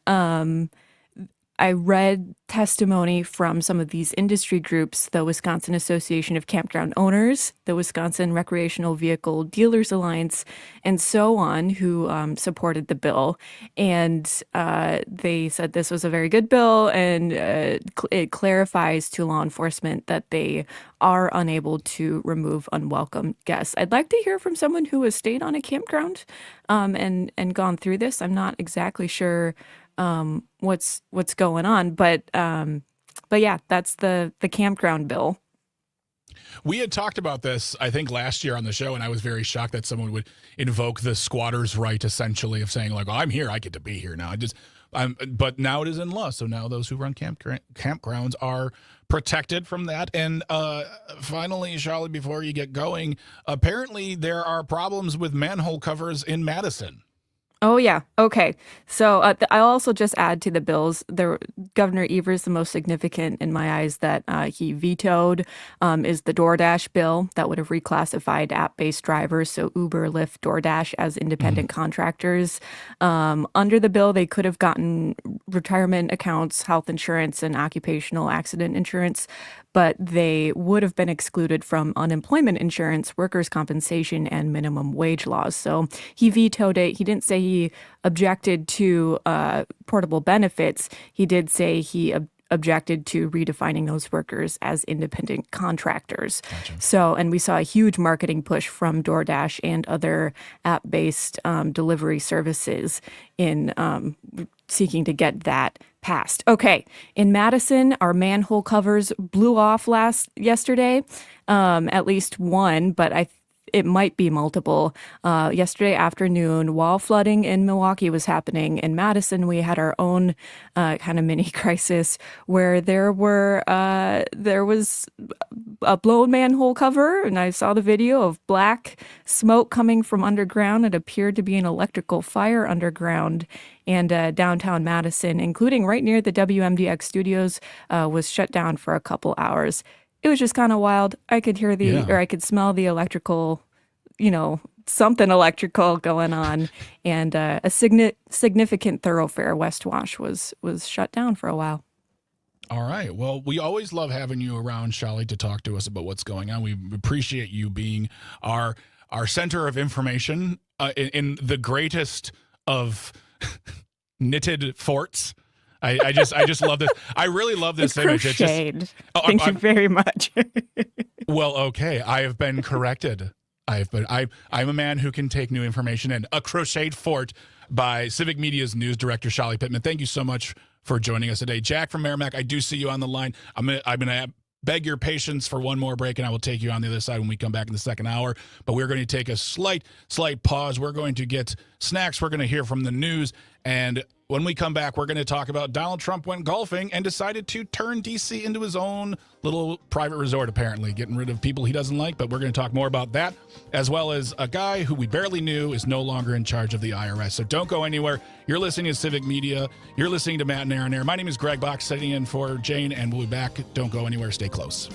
I read testimony from some of these industry groups, the Wisconsin Association of Campground Owners, the Wisconsin Recreational Vehicle Dealers Alliance, and so on, who supported the bill. And they said this was a very good bill, and it clarifies to law enforcement that they are unable to remove unwelcome guests. I'd like to hear from someone who has stayed on a campground and gone through this. I'm not exactly sure what's going on, but yeah, that's the campground bill. We had talked about this, I think, last year on the show, and I was very shocked that someone would invoke the squatter's right, essentially, of saying like, "Oh, I'm here, I get to be here now." But now it is in law, so now those who run campgrounds are protected from that. And finally, Charlie, before you get going, apparently there are problems with manhole covers in Madison. Oh, yeah. Okay. So I'll also just add to the bills. Governor Evers, the most significant in my eyes that he vetoed is the DoorDash bill that would have reclassified app-based drivers, so Uber, Lyft, DoorDash, as independent contractors. Under the bill, they could have gotten retirement accounts, health insurance, and occupational accident insurance, but they would have been excluded from unemployment insurance, workers' compensation, and minimum wage laws. So he vetoed it. He didn't say he objected to portable benefits. He did say he objected to redefining those workers as independent contractors. Gotcha. So, and we saw a huge marketing push from DoorDash and other app-based delivery services in seeking to get that passed. Okay, in Madison, our manhole covers blew off yesterday, at least one, but it might be multiple. Yesterday afternoon, while flooding in Milwaukee was happening, in Madison, we had our own kind of mini crisis where there was a blown manhole cover, and I saw the video of black smoke coming from underground. It appeared to be an electrical fire underground, and downtown Madison, including right near the WMDX studios, was shut down for a couple hours. It was just kind of wild. I could hear or I could smell the electrical, something electrical going on, and a significant thoroughfare, West Wash, was shut down for a while. All right. Well, we always love having you around, Shelly, to talk to us about what's going on. We appreciate you being our center of information in the greatest of knitted forts. I just love this. I really love this image. It's crocheted. Thank you very much. Well, okay. I have been corrected. I'm a man who can take new information in. A crocheted fort by Civic Media's news director, Shelly Pittman. Thank you so much for joining us today. Jack from Merrimack, I do see you on the line. I'm gonna beg your patience for one more break, and I will take you on the other side when we come back in the second hour. But we're going to take a slight pause. We're going to get snacks. We're going to hear from the news. And when we come back, we're going to talk about Donald Trump went golfing and decided to turn D.C. into his own little private resort, apparently, getting rid of people he doesn't like. But we're going to talk more about that, as well as a guy who we barely knew is no longer in charge of the IRS. So don't go anywhere. You're listening to Civic Media. You're listening to Matenaer On Air. My name is Greg Bach, sitting in for Jane, and we'll be back. Don't go anywhere. Stay close.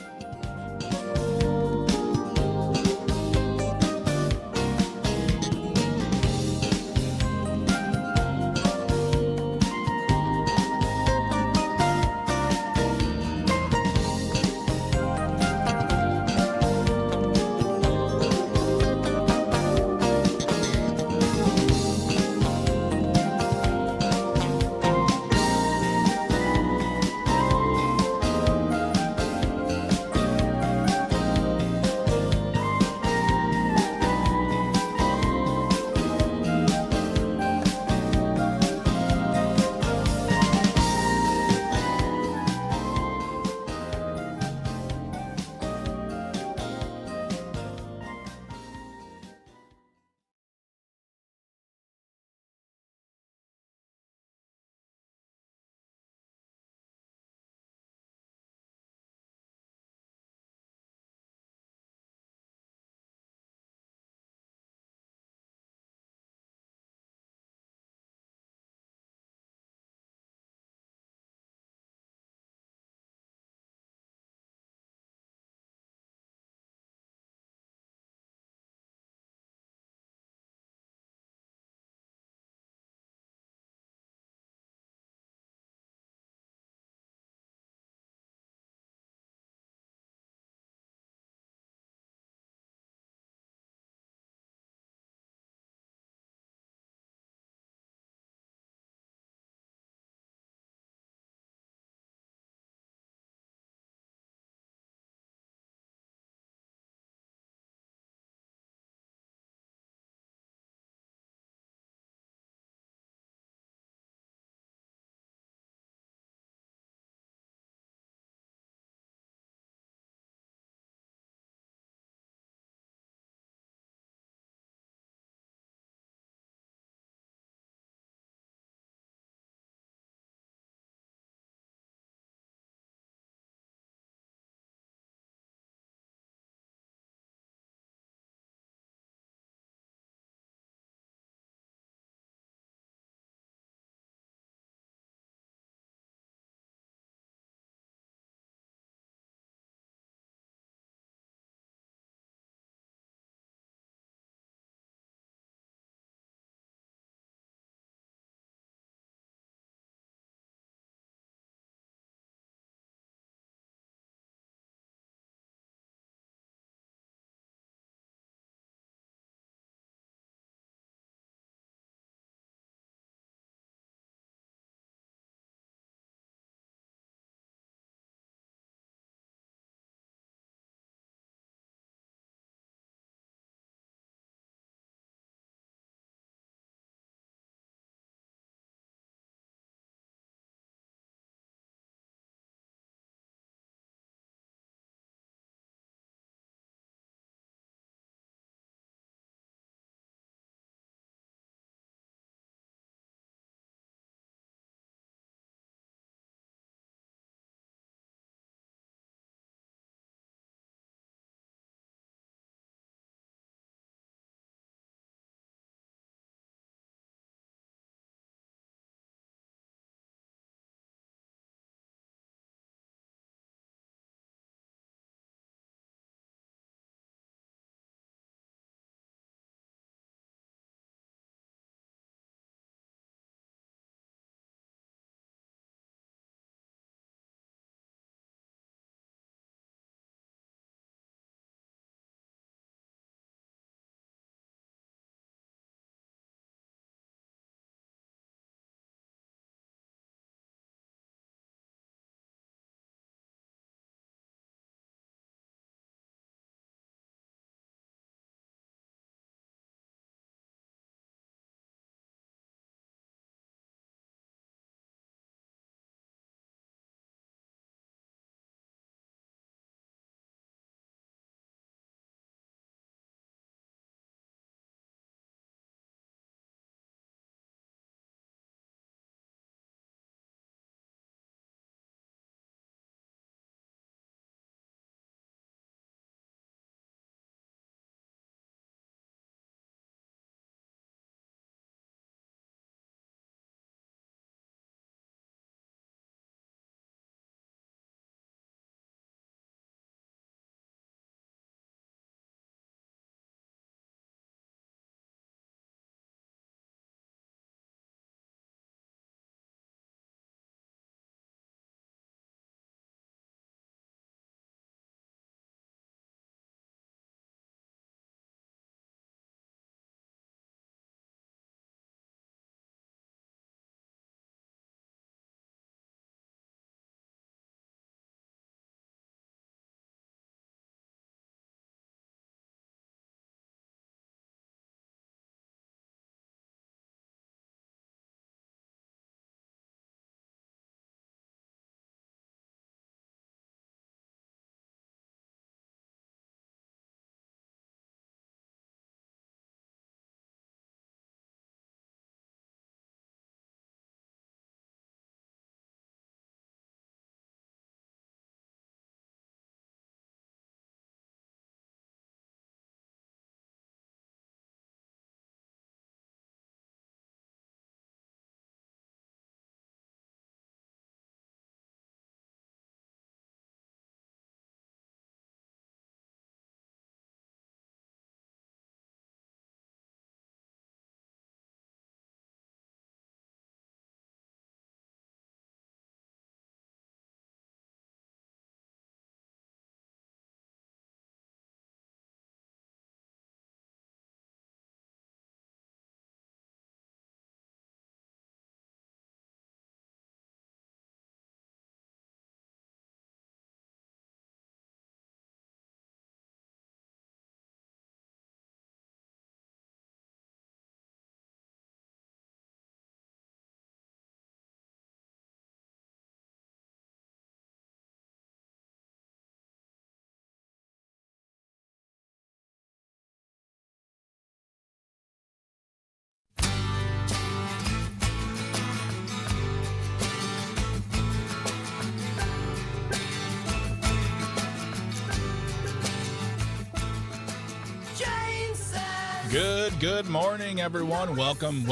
Good morning, everyone. Welcome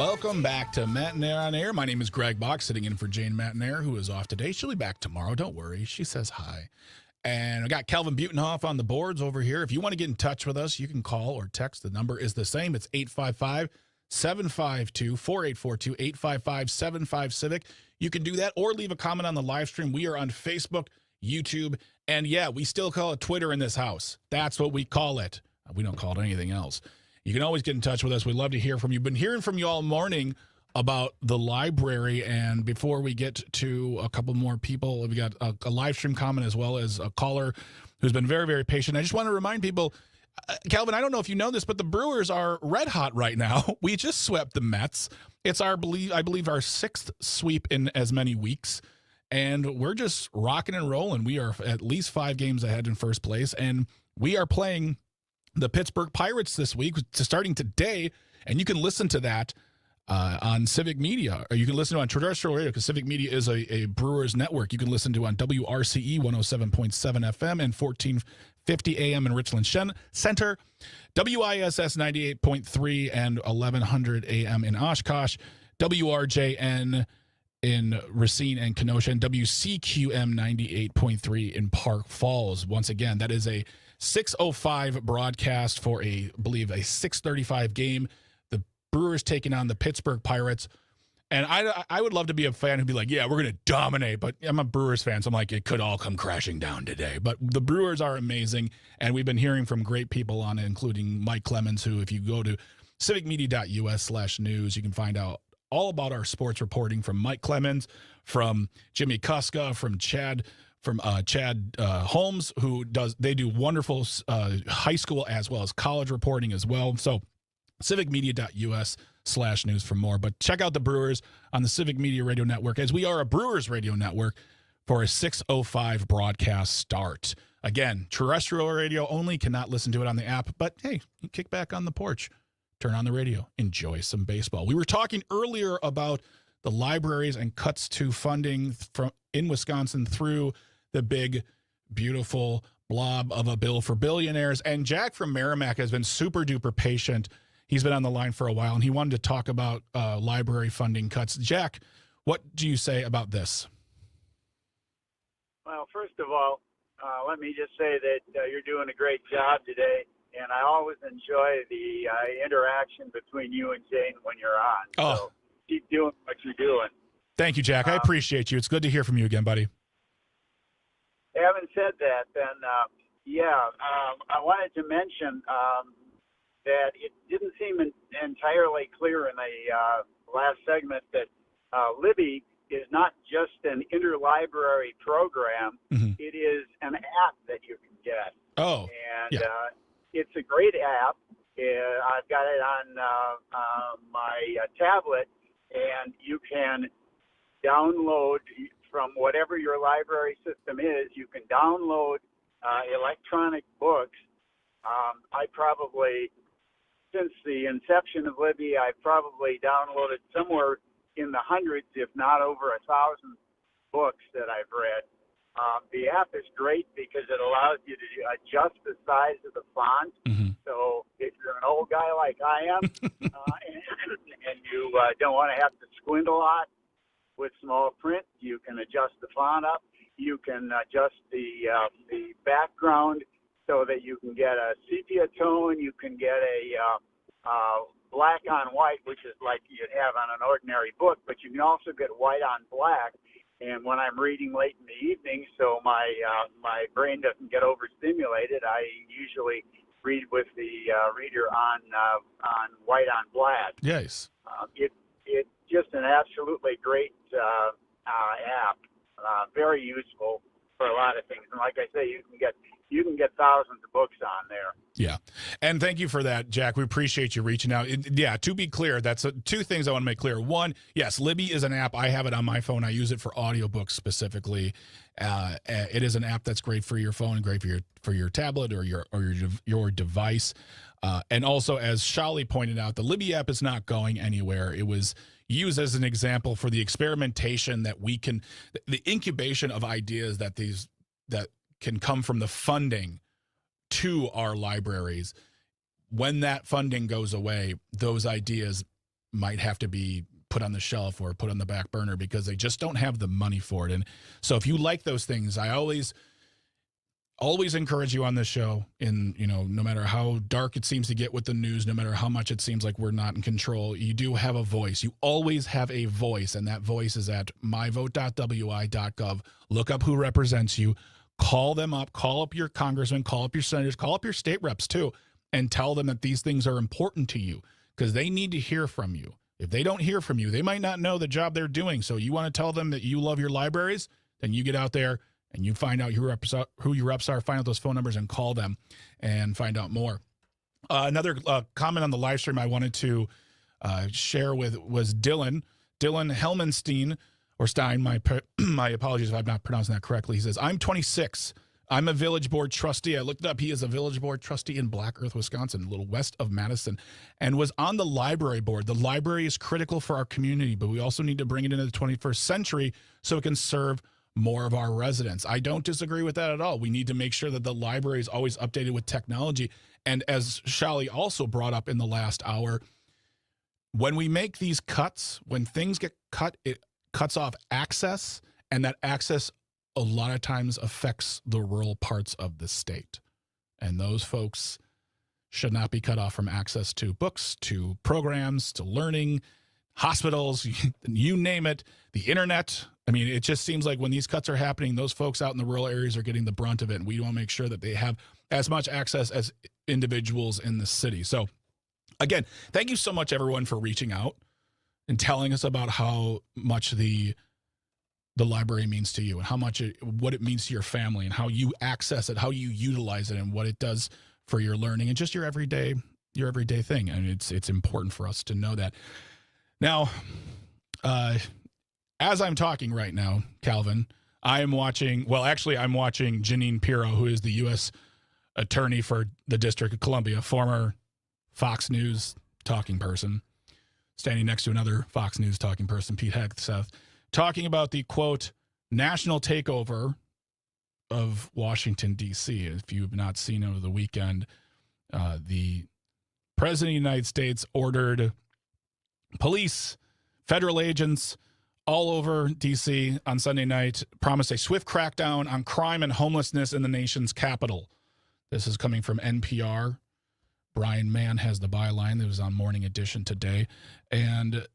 back to Matenaer On Air. My name is Greg Bach, sitting in for Jane Matenaer, who is off today. She'll be back tomorrow. Don't worry. She says hi. And I got Calvin Butenhoff on the boards over here. If you want to get in touch with us, you can call or text. The number is the same. It's 855-752-4842, 855-75-CIVIC. You can do that or leave a comment on the live stream. We are on Facebook, YouTube, and yeah, we still call it Twitter in this house. That's what we call it. We don't call it anything else. You can always get in touch with us. We'd love to hear from you. Been hearing from you all morning about the library, and before we get to a couple more people, we got a live stream comment as well as a caller who's been very, very patient. I just want to remind people, Calvin, I don't know if you know this, but the Brewers are red hot right now. We just swept the Mets. It's I believe our sixth sweep in as many weeks, and we're just rocking and rolling. We are at least 5 games ahead in first place, and we are playing the Pittsburgh Pirates this week, starting today, and you can listen to that on Civic Media, or you can listen to it on terrestrial radio, because Civic Media is a Brewers network. You can listen to on WRCE 107.7 FM and 1450 AM in Richland Center, WISS 98.3 and 1100 AM in Oshkosh, WRJN in Racine and Kenosha, and WCQM 98.3 in Park Falls. Once again, that is a 6:05 broadcast for I believe a 6:35 game. The Brewers taking on the Pittsburgh Pirates. And I would love to be a fan who'd be like, yeah, we're going to dominate. But I'm a Brewers fan, so I'm like, it could all come crashing down today. But the Brewers are amazing, and we've been hearing from great people on it, including Mike Clemens, who, if you go to civicmedia.us/news, you can find out all about our sports reporting from Mike Clemens, from Jimmy Kuska, from Chad Holmes, they do wonderful high school as well as college reporting as well. So civicmedia.us/news for more. But check out the Brewers on the Civic Media Radio Network, as we are a Brewers radio network, for a 6:05 broadcast start. Again, terrestrial radio only, cannot listen to it on the app. But hey, you kick back on the porch, turn on the radio, enjoy some baseball. We were talking earlier about the libraries and cuts to funding in Wisconsin through the big, beautiful blob of a bill for billionaires. And Jack from Merrimack has been super duper patient. He's been on the line for a while, and he wanted to talk about library funding cuts. Jack, what do you say about this? Well, first of all, let me just say that you're doing a great job today, and I always enjoy the interaction between you and Jane when you're on. Oh. So keep doing what you're doing. Thank you, Jack. I appreciate you. It's good to hear from you again, buddy. Having said that, then, I wanted to mention that it didn't seem entirely clear in the last segment that Libby is not just an interlibrary program. Mm-hmm. It is an app that you can get. Oh, and yeah. It's a great app. I've got it on my tablet, and you can download from whatever your library system is. You can download electronic books. I probably, since the inception of Libby, I've probably downloaded somewhere in the hundreds, if not over 1,000 books that I've read. The app is great because it allows you to adjust the size of the font. Mm-hmm. So if you're an old guy like I am, and you don't want to have to squint a lot with small print, you can adjust the font up. You can adjust the background so that you can get a sepia tone. You can get a black on white, which is like you'd have on an ordinary book, but you can also get white on black. And when I'm reading late in the evening, so my brain doesn't get overstimulated, I usually read with the reader on white on black. Yes. It's just an absolutely great app, very useful for a lot of things. And like I say, you can get thousands of books on there. Yeah. And thank you for that, Jack. We appreciate you reaching out. To be clear, that's two things I want to make clear. One, yes, Libby is an app. I have it on my phone. I use it for audiobooks specifically. It is an app that's great for your phone and great for your tablet or your device. And also, as Shali pointed out, the Libby app is not going anywhere. It was used as an example for the experimentation that the incubation of ideas that can come from the funding to our libraries. when that funding goes away, those ideas might have to be put on the shelf or put on the back burner because they just don't have the money for it. And so if you like those things, I always encourage you on this show no matter how dark it seems to get with the news, no matter how much it seems like we're not in control, you do have a voice. You always have a voice, and that voice is at myvote.wi.gov. Look up who represents you. Call them up. Call up your congressman. Call up your senators. Call up your state reps, too, and tell them that these things are important to you because they need to hear from you. If they don't hear from you, they might not know the job they're doing. So you want to tell them that you love your libraries, then you get out there and you find out who your reps are, find out those phone numbers and call them and find out more. Another comment on the live stream I wanted to share was Dylan Helmenstein, or Stein. My apologies if I'm not pronouncing that correctly. He says, I'm 26. I'm a village board trustee. I looked it up. He is a village board trustee in Black Earth, Wisconsin, a little west of Madison, and was on the library board. The library is critical for our community, but we also need to bring it into the 21st century so it can serve more of our residents. I don't disagree with that at all. We need to make sure that the library is always updated with technology. And as Shali also brought up in the last hour, when we make these cuts, when things get cut, it cuts off access, and that access a lot of times affects the rural parts of the state. And those folks should not be cut off from access to books, to programs, to learning, hospitals, you name it, the internet. I mean, it just seems like when these cuts are happening, those folks out in the rural areas are getting the brunt of it. And we want to make sure that they have as much access as individuals in the city. So again, thank you so much, everyone, for reaching out and telling us about how much the library means to you and what it means to your family and how you access it, how you utilize it, and what it does for your learning and just your everyday thing. And it's important for us to know that. Now, as I'm talking right now, Calvin, I'm watching Jeanine Pirro, who is the U.S. attorney for the District of Columbia, former Fox News talking person, standing next to another Fox News talking person, Pete Hegseth, talking about the, quote, national takeover of Washington, D.C. If you've not seen over the weekend, the President of the United States ordered police, federal agents all over D.C. on Sunday night, promised a swift crackdown on crime and homelessness in the nation's capital. This is coming from NPR. Brian Mann has the byline that was on Morning Edition today. And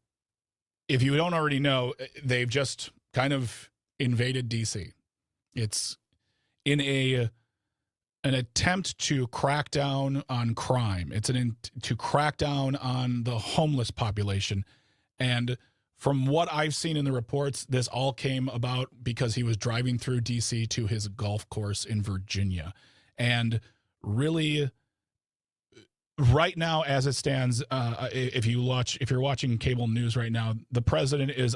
if you don't already know, they've just kind of invaded D.C. It's in an attempt to crack down on crime. It's to crack down on the homeless population. And from what I've seen in the reports, this all came about because he was driving through D.C. to his golf course in Virginia. And really, right now, as it stands, if you're watching cable news right now, the president is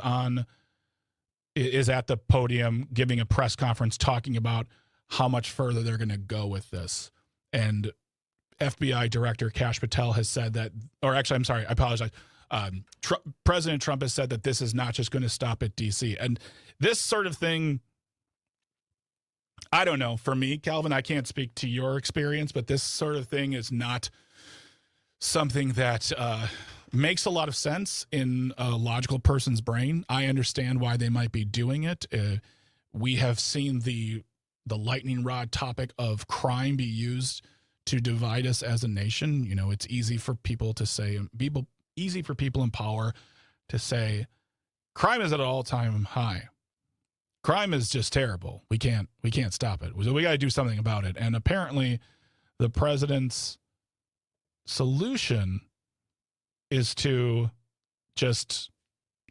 at the podium giving a press conference talking about how much further they're going to go with this. And FBI Director Kash Patel has said that, or actually, I'm sorry, I apologize. President Trump has said that this is not just going to stop at D.C. And this sort of thing, I don't know. For me, Calvin, I can't speak to your experience, but this sort of thing is not something that makes a lot of sense in a logical person's brain. I understand why they might be doing it. We have seen the lightning rod topic of crime be used to divide us as a nation. You know, it's easy for people to say, easy for people in power to say, crime is at an all-time high. Crime is just terrible. We can't stop it. So we got to do something about it. And apparently, the president's solution is to just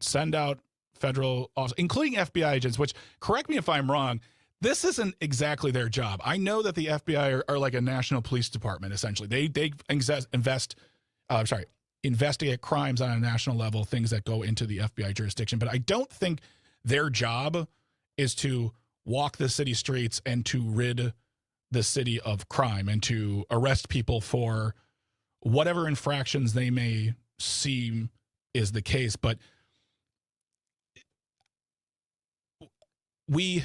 send out federal officers, including FBI agents, which, correct me if I'm wrong, this isn't exactly their job. I know that the FBI are like a national police department, essentially. They investigate crimes on a national level, things that go into the FBI jurisdiction. But I don't think their job is to walk the city streets and to rid the city of crime and to arrest people for whatever infractions they may seem is the case. But we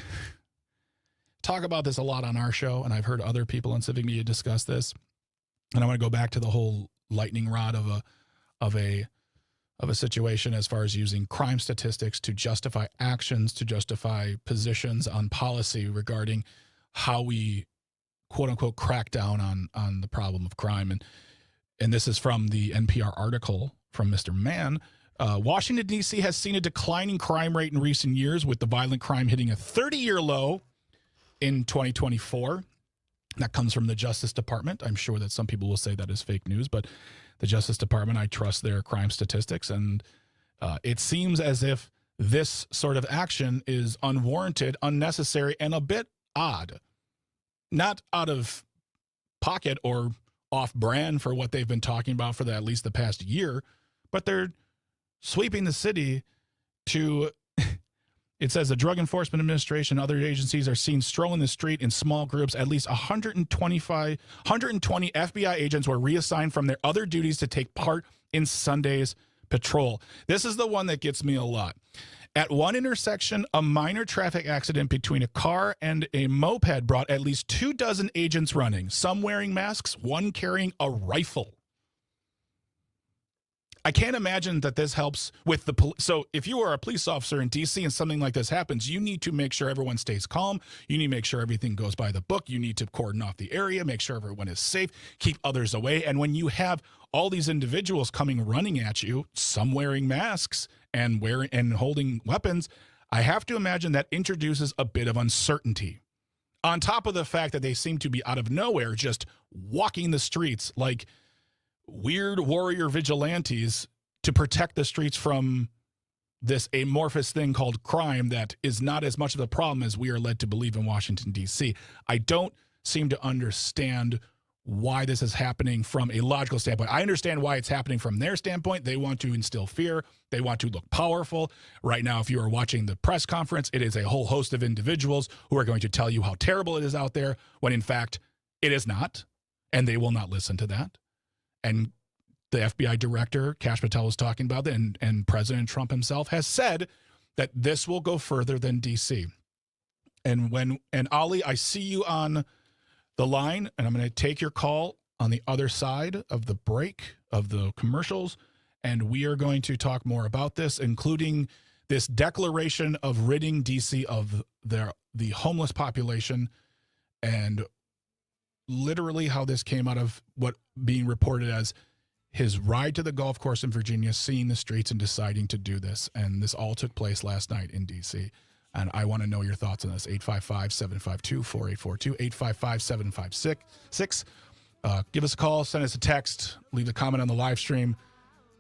talk about this a lot on our show, and I've heard other people on Civic Media discuss this. And I want to go back to the whole lightning rod of a situation as far as using crime statistics to justify actions, to justify positions on policy regarding how we quote unquote crack down on the problem of crime. And this is from the NPR article from Mr. Mann. Washington, D.C. has seen a declining crime rate in recent years, with the violent crime hitting a 30-year low in 2024. That comes from the Justice Department. I'm sure that some people will say that is fake news, but the Justice Department, I trust their crime statistics. And it seems as if this sort of action is unwarranted, unnecessary, and a bit odd. Not out of pocket or off brand for what they've been talking about for at least the past year, but they're sweeping the city to... It says the Drug Enforcement Administration and other agencies are seen strolling the street in small groups. At least 120 FBI agents were reassigned from their other duties to take part in Sunday's patrol. This is the one that gets me a lot. At one intersection, a minor traffic accident between a car and a moped brought at least 24 agents running, some wearing masks, one carrying a rifle. I can't imagine that this helps with the police. So if you are a police officer in D.C. and something like this happens, you need to make sure everyone stays calm. You need to make sure everything goes by the book. You need to cordon off the area, make sure everyone is safe, keep others away. And when you have all these individuals coming running at you, some wearing masks and holding weapons, I have to imagine that introduces a bit of uncertainty. On top of the fact that they seem to be out of nowhere, just walking the streets like weird warrior vigilantes to protect the streets from this amorphous thing called crime that is not as much of a problem as we are led to believe in Washington, D.C. I don't seem to understand why this is happening from a logical standpoint. I understand why it's happening from their standpoint. They want to instill fear. They want to look powerful. Right now, if you are watching the press conference, it is a whole host of individuals who are going to tell you how terrible it is out there, when in fact it is not, and they will not listen to that. And the FBI director, Kash Patel, was talking about it, and President Trump himself has said that this will go further than D.C. And Ali, I see you on the line, and I'm going to take your call on the other side of the break of the commercials, and we are going to talk more about this, including this declaration of ridding D.C. of the homeless population, and literally how this came out of what being reported as his ride to the golf course in Virginia, seeing the streets and deciding to do this. And this all took place last night in D.C. And I want to know your thoughts on this. 855-752-4842, 855-756. Give us a call, send us a text, leave a comment on the live stream.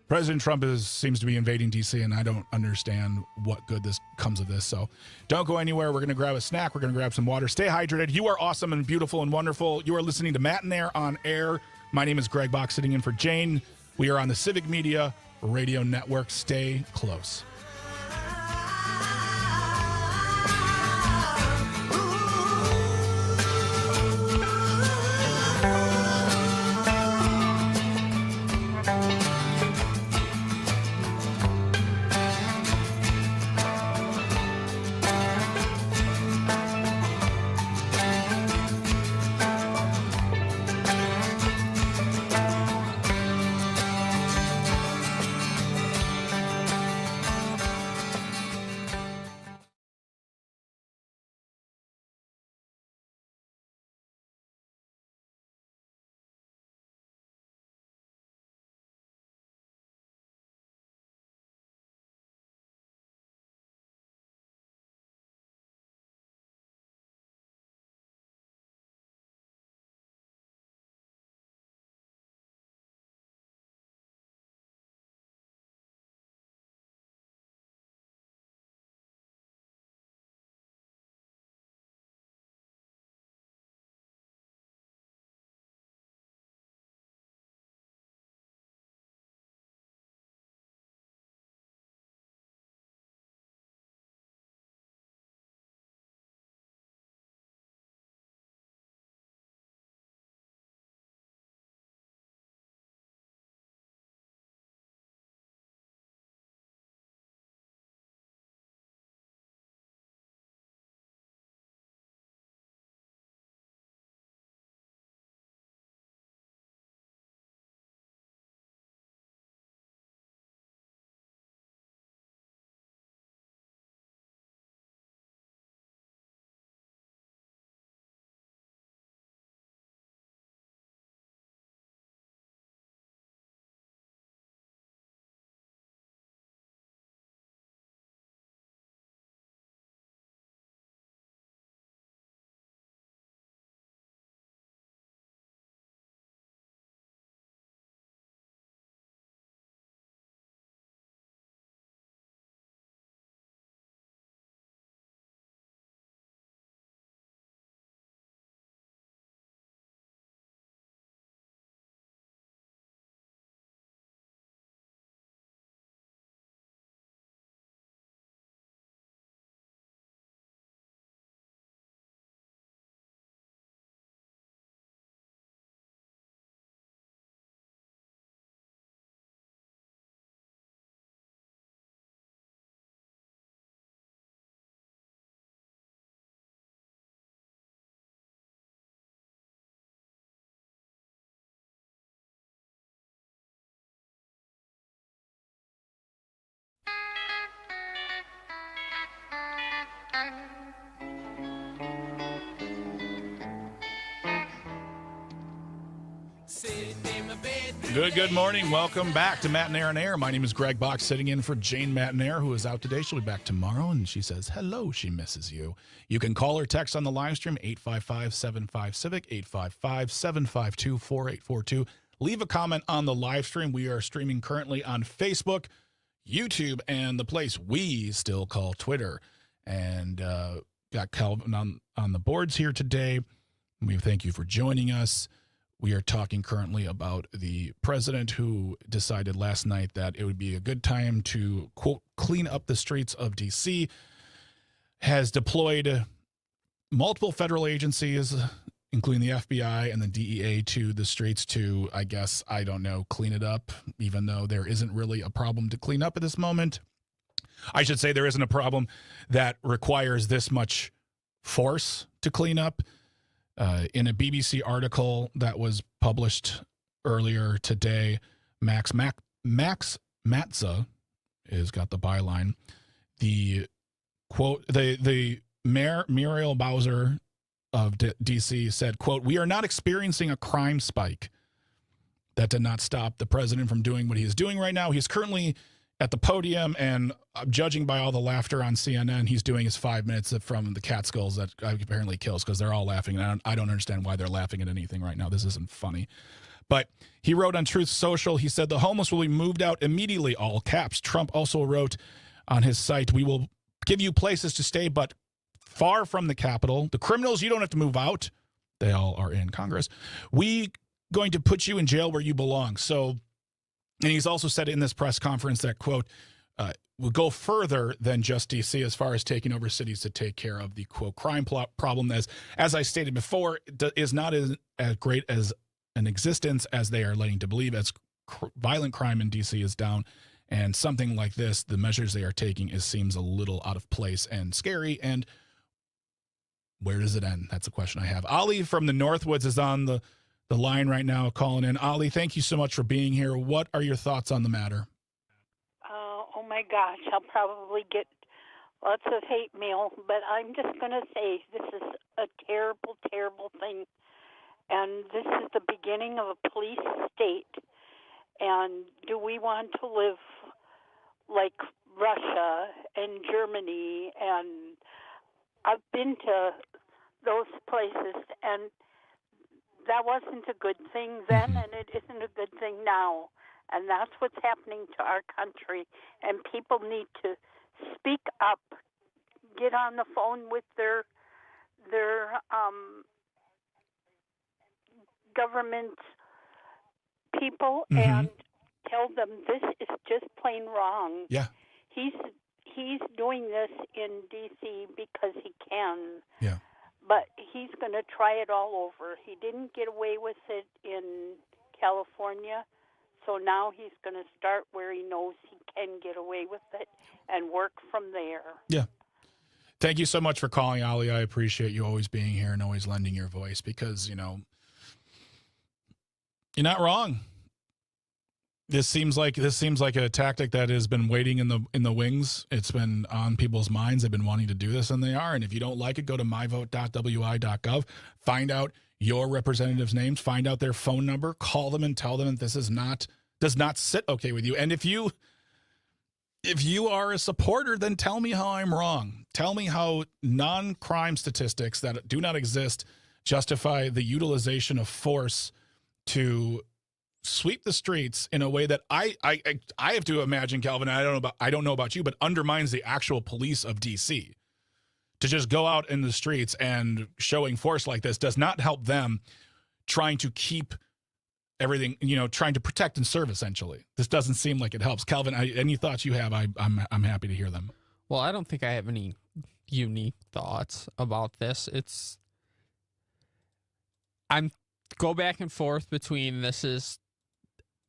President Trump seems to be invading D.C., and I don't understand what good this comes of this. So don't go anywhere. We're going to grab a snack. We're going to grab some water. Stay hydrated. You are awesome and beautiful and wonderful. You are listening to Matenaer On Air. My name is Greg Bach, sitting in for Jane. We are on the Civic Media Radio Network. Stay close. Good morning. Welcome back to Matenaer On Air. My name is Greg Bach, sitting in for Jane Matenaer, who is out today. She'll be back tomorrow, and she says hello. She misses you. You can call or text on the live stream, 855-75-CIVIC, 855-752-4842. Leave a comment on the live stream. We are streaming currently on Facebook, YouTube, and the place we still call Twitter. And got Calvin on the boards here today. We thank you for joining us. We are talking currently about the president who decided last night that it would be a good time to, quote, clean up the streets of D.C., has deployed multiple federal agencies, including the FBI and the DEA, to the streets to, I guess, I don't know, clean it up, even though there isn't really a problem to clean up at this moment. I should say there isn't a problem that requires this much force to clean up. In a BBC article that was published earlier today, Max Matza has got the byline. The quote, the Mayor Muriel Bowser of D.C. said, quote, "We are not experiencing a crime spike." That did not stop the president from doing what he is doing right now. He's currently at the podium, and judging by all the laughter on CNN, he's doing his 5 minutes from the Catskills that apparently kills, because they're all laughing. And I don't understand why they're laughing at anything right now. This isn't funny. But he wrote on Truth Social, he said, "The homeless will be moved out immediately," all caps. Trump also wrote on his site, "We will give you places to stay, but far from the Capitol. The criminals, you don't have to move out. They all are in Congress. We going to put you in jail where you belong." So, and he's also said in this press conference that, quote, "will go further than just D.C. as far as taking over cities to take care of the, quote, crime problem as I stated before, is not as great as an existence as they are letting to believe, as violent crime in D.C. is down. And something like this, the measures they are taking, seems a little out of place and scary. And where does it end? That's a question I have. Ali from the Northwoods is on the line right now, calling in. Ali, thank you so much for being here. What are your thoughts on the matter? Oh my gosh, I'll probably get lots of hate mail, but I'm just going to say this is a terrible, terrible thing. And this is the beginning of a police state. And do we want to live like Russia and Germany? And I've been to those places, and that wasn't a good thing then, and it isn't a good thing now. And that's what's happening to our country. And people need to speak up, get on the phone with their government people and tell them this is just plain wrong. Yeah. He's doing this in D.C. because he can. Yeah. But he's going to try it all over. He didn't get away with it in California, so now he's going to start where he knows he can get away with it and work from there. Yeah. Thank you so much for calling, Ali. I appreciate you always being here and always lending your voice, because, you know, you're not wrong. This seems like a tactic that has been waiting in the wings. It's been on people's minds. They've been wanting to do this, and they are. And if you don't like it, go to myvote.wi.gov. Find out your representatives' names. Find out their phone number. Call them and tell them that this does not sit okay with you. And if you are a supporter, then tell me how I'm wrong. Tell me how non-crime statistics that do not exist justify the utilization of force to sweep the streets in a way that I have to imagine, Calvin, I don't know about you, but undermines the actual police of DC. To just go out in the streets and showing force like this does not help them trying to keep everything, trying to protect and serve, essentially. This doesn't seem like it helps. Calvin, any thoughts you have, I'm happy to hear them. Well, I don't think I have any unique thoughts about this. I'm go back and forth between this is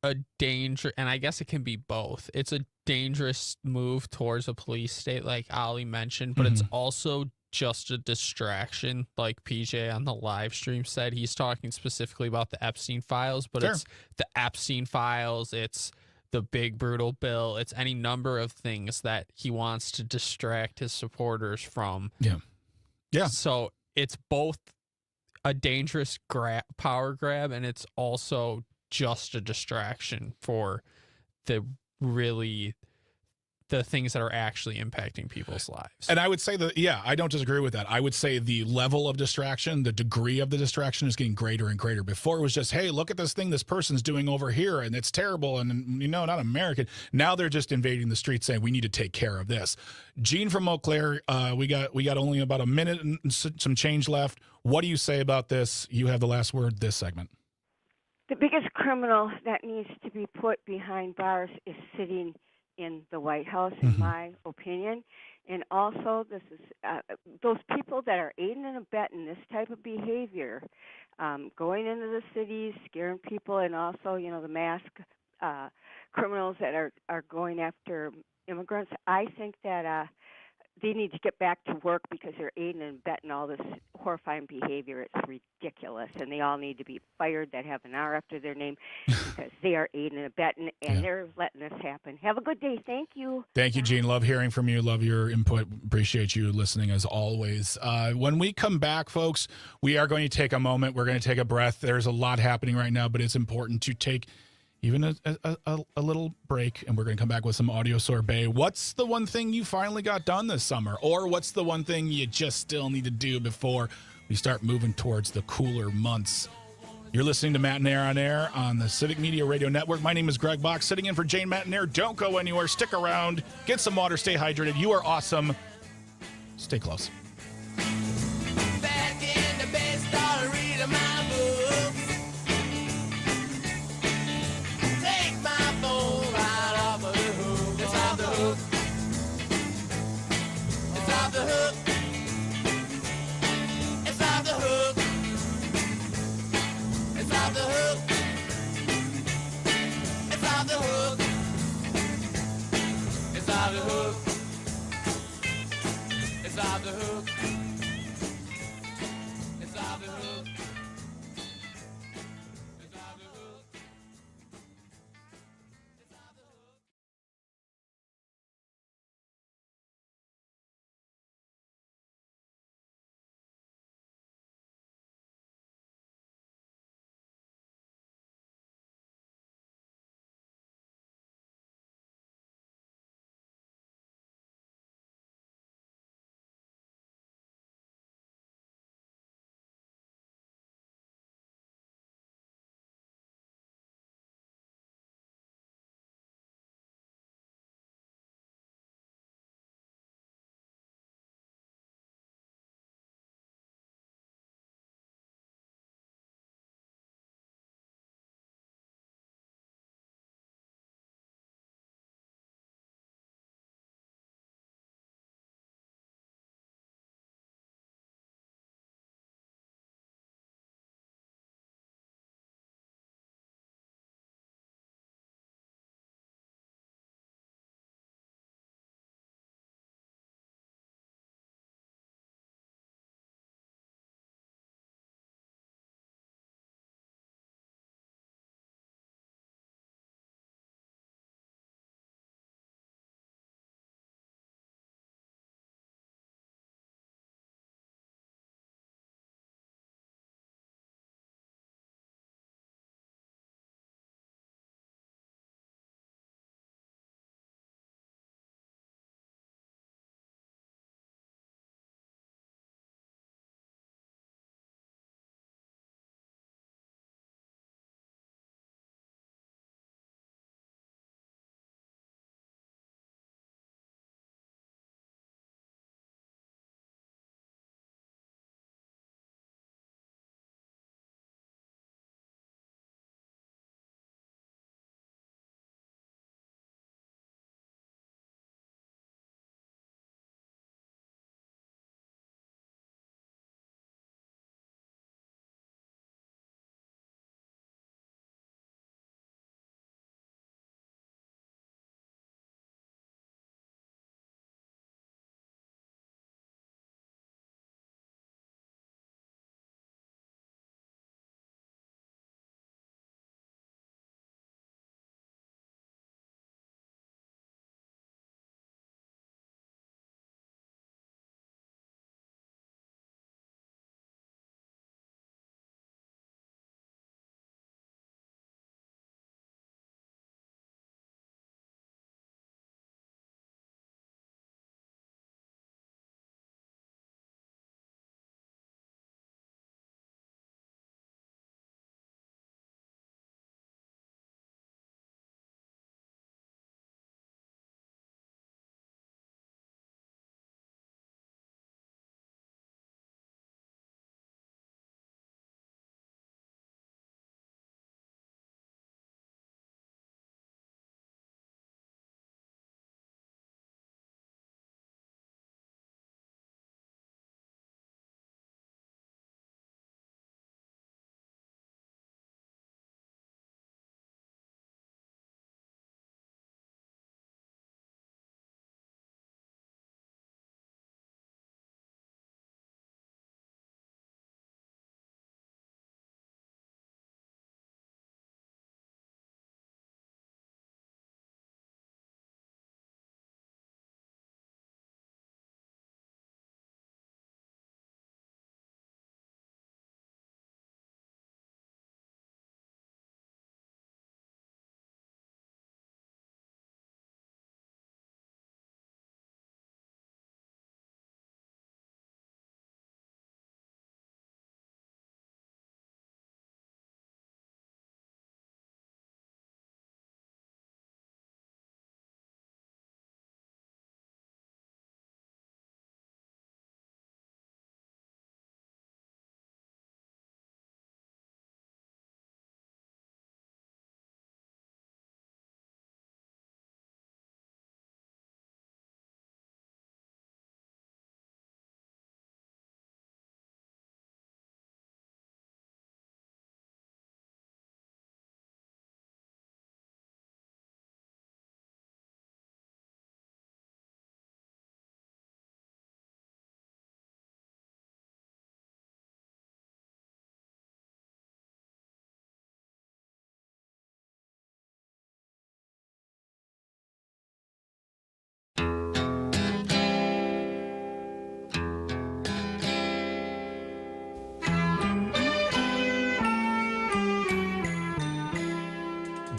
a danger, and I guess it can be both. It's a dangerous move towards a police state, like Ali mentioned, but it's also just a distraction, like PJ on the live stream said. He's talking specifically about the Epstein files, but it's the Epstein files, it's the big brutal bill. It's any number of things that he wants to distract his supporters from. Yeah. Yeah. So it's both a dangerous power grab, and it's also just a distraction for the things that are actually impacting people's lives. And I would say that, yeah, I don't disagree with that. I would say the level of distraction, the degree of the distraction is getting greater and greater. Before it was just, hey, look at this thing this person's doing over here, and it's terrible, and, not American. Now they're just invading the streets saying, we need to take care of this. Gene from Eau Claire, we got only about a minute and some change left. What do you say about this? You have the last word this segment. The biggest criminal that needs to be put behind bars is sitting in the White House, in my opinion. And also, this is those people that are aiding and abetting this type of behavior, going into the cities, scaring people, and also, the mask criminals that are going after immigrants. I think that they need to get back to work because they're aiding and abetting all this horrifying behavior. It's ridiculous, and they all need to be fired that have an R after their name because they are aiding and abetting, and they're letting this happen. Have a good day. Thank you. Thank you, Gene. Love hearing from you. Love your input. Appreciate you listening as always. When we come back, folks, we are going to take a moment. We're going to take a breath. There's a lot happening right now, but it's important to take even a little break, and we're going to come back with some audio sorbet. What's the one thing you finally got done this summer? Or what's the one thing you just still need to do before we start moving towards the cooler months? You're listening to Matenaer On Air on the Civic Media Radio Network. My name is Greg Bach, sitting in for Jane Matenaer. Don't go anywhere. Stick around. Get some water. Stay hydrated. You are awesome. Stay close. Back in the bed, started reading my book. Take my phone right off of the hook. It's off the hook. It's off the hook. It's off the hook. It's off the hook. It's off the hook. It's off the hook. It's off the hook.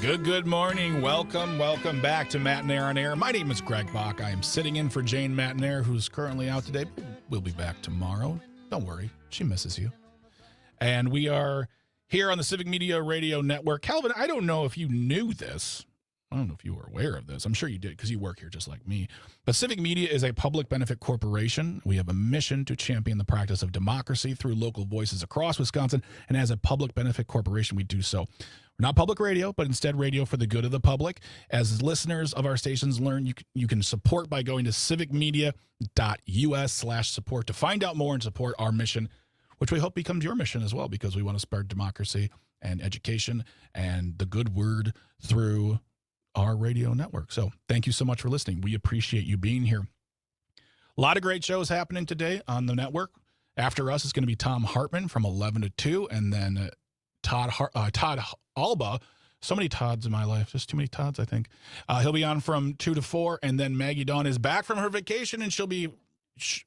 Good morning. Welcome back to Matenaer On Air. My name is Greg Bach. I am sitting in for Jane Matenaer, who's currently out today. We'll be back tomorrow. Don't worry. She misses you. And we are here on the Civic Media Radio Network. Calvin, I don't know if you knew this. I don't know if you were aware of this. I'm sure you did because you work here just like me. But Civic Media is a public benefit corporation. We have a mission to champion the practice of democracy through local voices across Wisconsin. And as a public benefit corporation, we do so. We're not public radio, but instead radio for the good of the public. As listeners of our stations learn, you can support by going to civicmedia.us/support to find out more and support our mission, which we hope becomes your mission as well, because we want to spread democracy and education and the good word through our radio network. So thank you so much for listening. We appreciate you being here. A lot of great shows happening today on the network. After us is going to be Tom Hartman from 11 to 2, and then Todd Alba. So many Todds in my life. Just too many Todds, I think. He'll be on from 2 to 4, and then Maggie Dawn is back from her vacation, and she'll be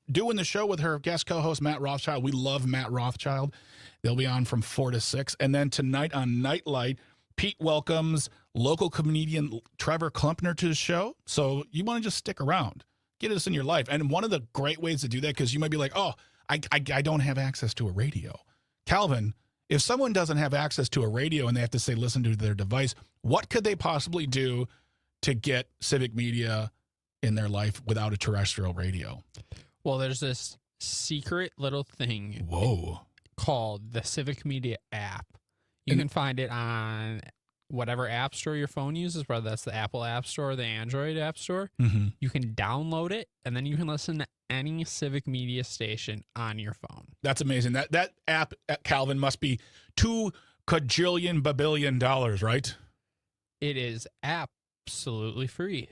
doing the show with her guest co-host, Matt Rothschild. We love Matt Rothschild. They'll be on from 4 to 6. And then tonight on Nightlight, Pete welcomes local comedian Trevor Klumpner to the show. So you want to just stick around. Get us in your life. And one of the great ways to do that, because you might be like, oh, I don't have access to a radio. Calvin, if someone doesn't have access to a radio and they have to say listen to their device, what could they possibly do to get Civic Media in their life without a terrestrial radio? Well, there's this secret little thing called the Civic Media app. You can find it on whatever app store your phone uses, whether that's the Apple App Store or the Android App Store. Mm-hmm. You can download it, and then you can listen to any Civic Media station on your phone. That's amazing. That app, Calvin, must be $2 quadrillion dollars, right? It is absolutely free.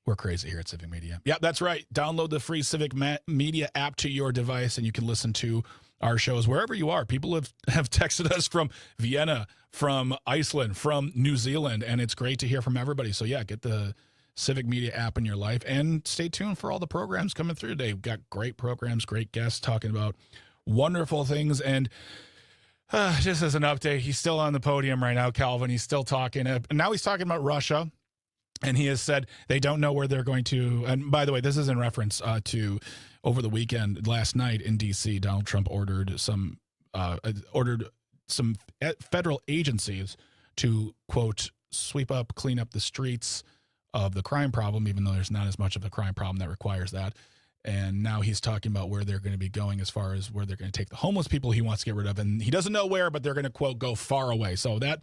We're crazy here at Civic Media. Yeah, that's right. Download the free Civic Media app to your device, and you can listen to our shows wherever you are. People have texted us from Vienna, from Iceland, from New Zealand, and it's great to hear from everybody. So, yeah, get the Civic Media app in your life, and stay tuned for all the programs coming through today. We've got great programs, great guests talking about wonderful things. And just as an update, he's still on the podium right now, Calvin. He's still talking. And now he's talking about Russia. And he has said they don't know where they're going to. And by the way, this is in reference to over the weekend, last night in D.C., Donald Trump ordered some federal agencies to, quote, sweep up, clean up the streets of the crime problem, even though there's not as much of a crime problem that requires that. And now he's talking about where they're going to be going as far as where they're going to take the homeless people he wants to get rid of. And he doesn't know where, but they're going to, quote, go far away. So that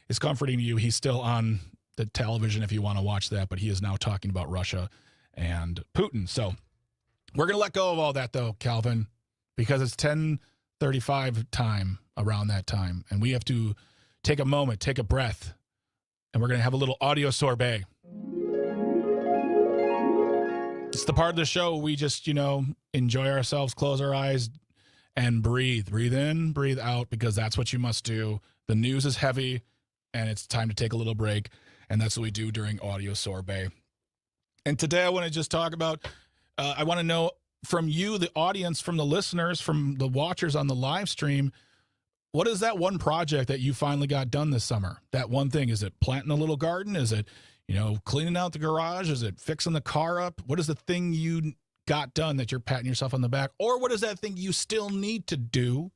is comforting to you. He's still on the television if you want to watch that, but he is now talking about Russia and Putin. So we're going to let go of all that, though, Calvin, because it's 10:35 time around that time, and we have to take a moment, take a breath, and we're going to have a little audio sorbet. It's the part of the show we just, enjoy ourselves, close our eyes, and breathe. Breathe in, breathe out, because that's what you must do. The news is heavy, and it's time to take a little break. And that's what we do during Audio Sorbet. And today I want to just talk about, I want to know from you, the audience, from the listeners, from the watchers on the live stream, what is that one project that you finally got done this summer? That one thing, is it planting a little garden? Is it, cleaning out the garage? Is it fixing the car up? What is the thing you got done that you're patting yourself on the back? Or what is that thing you still need to do?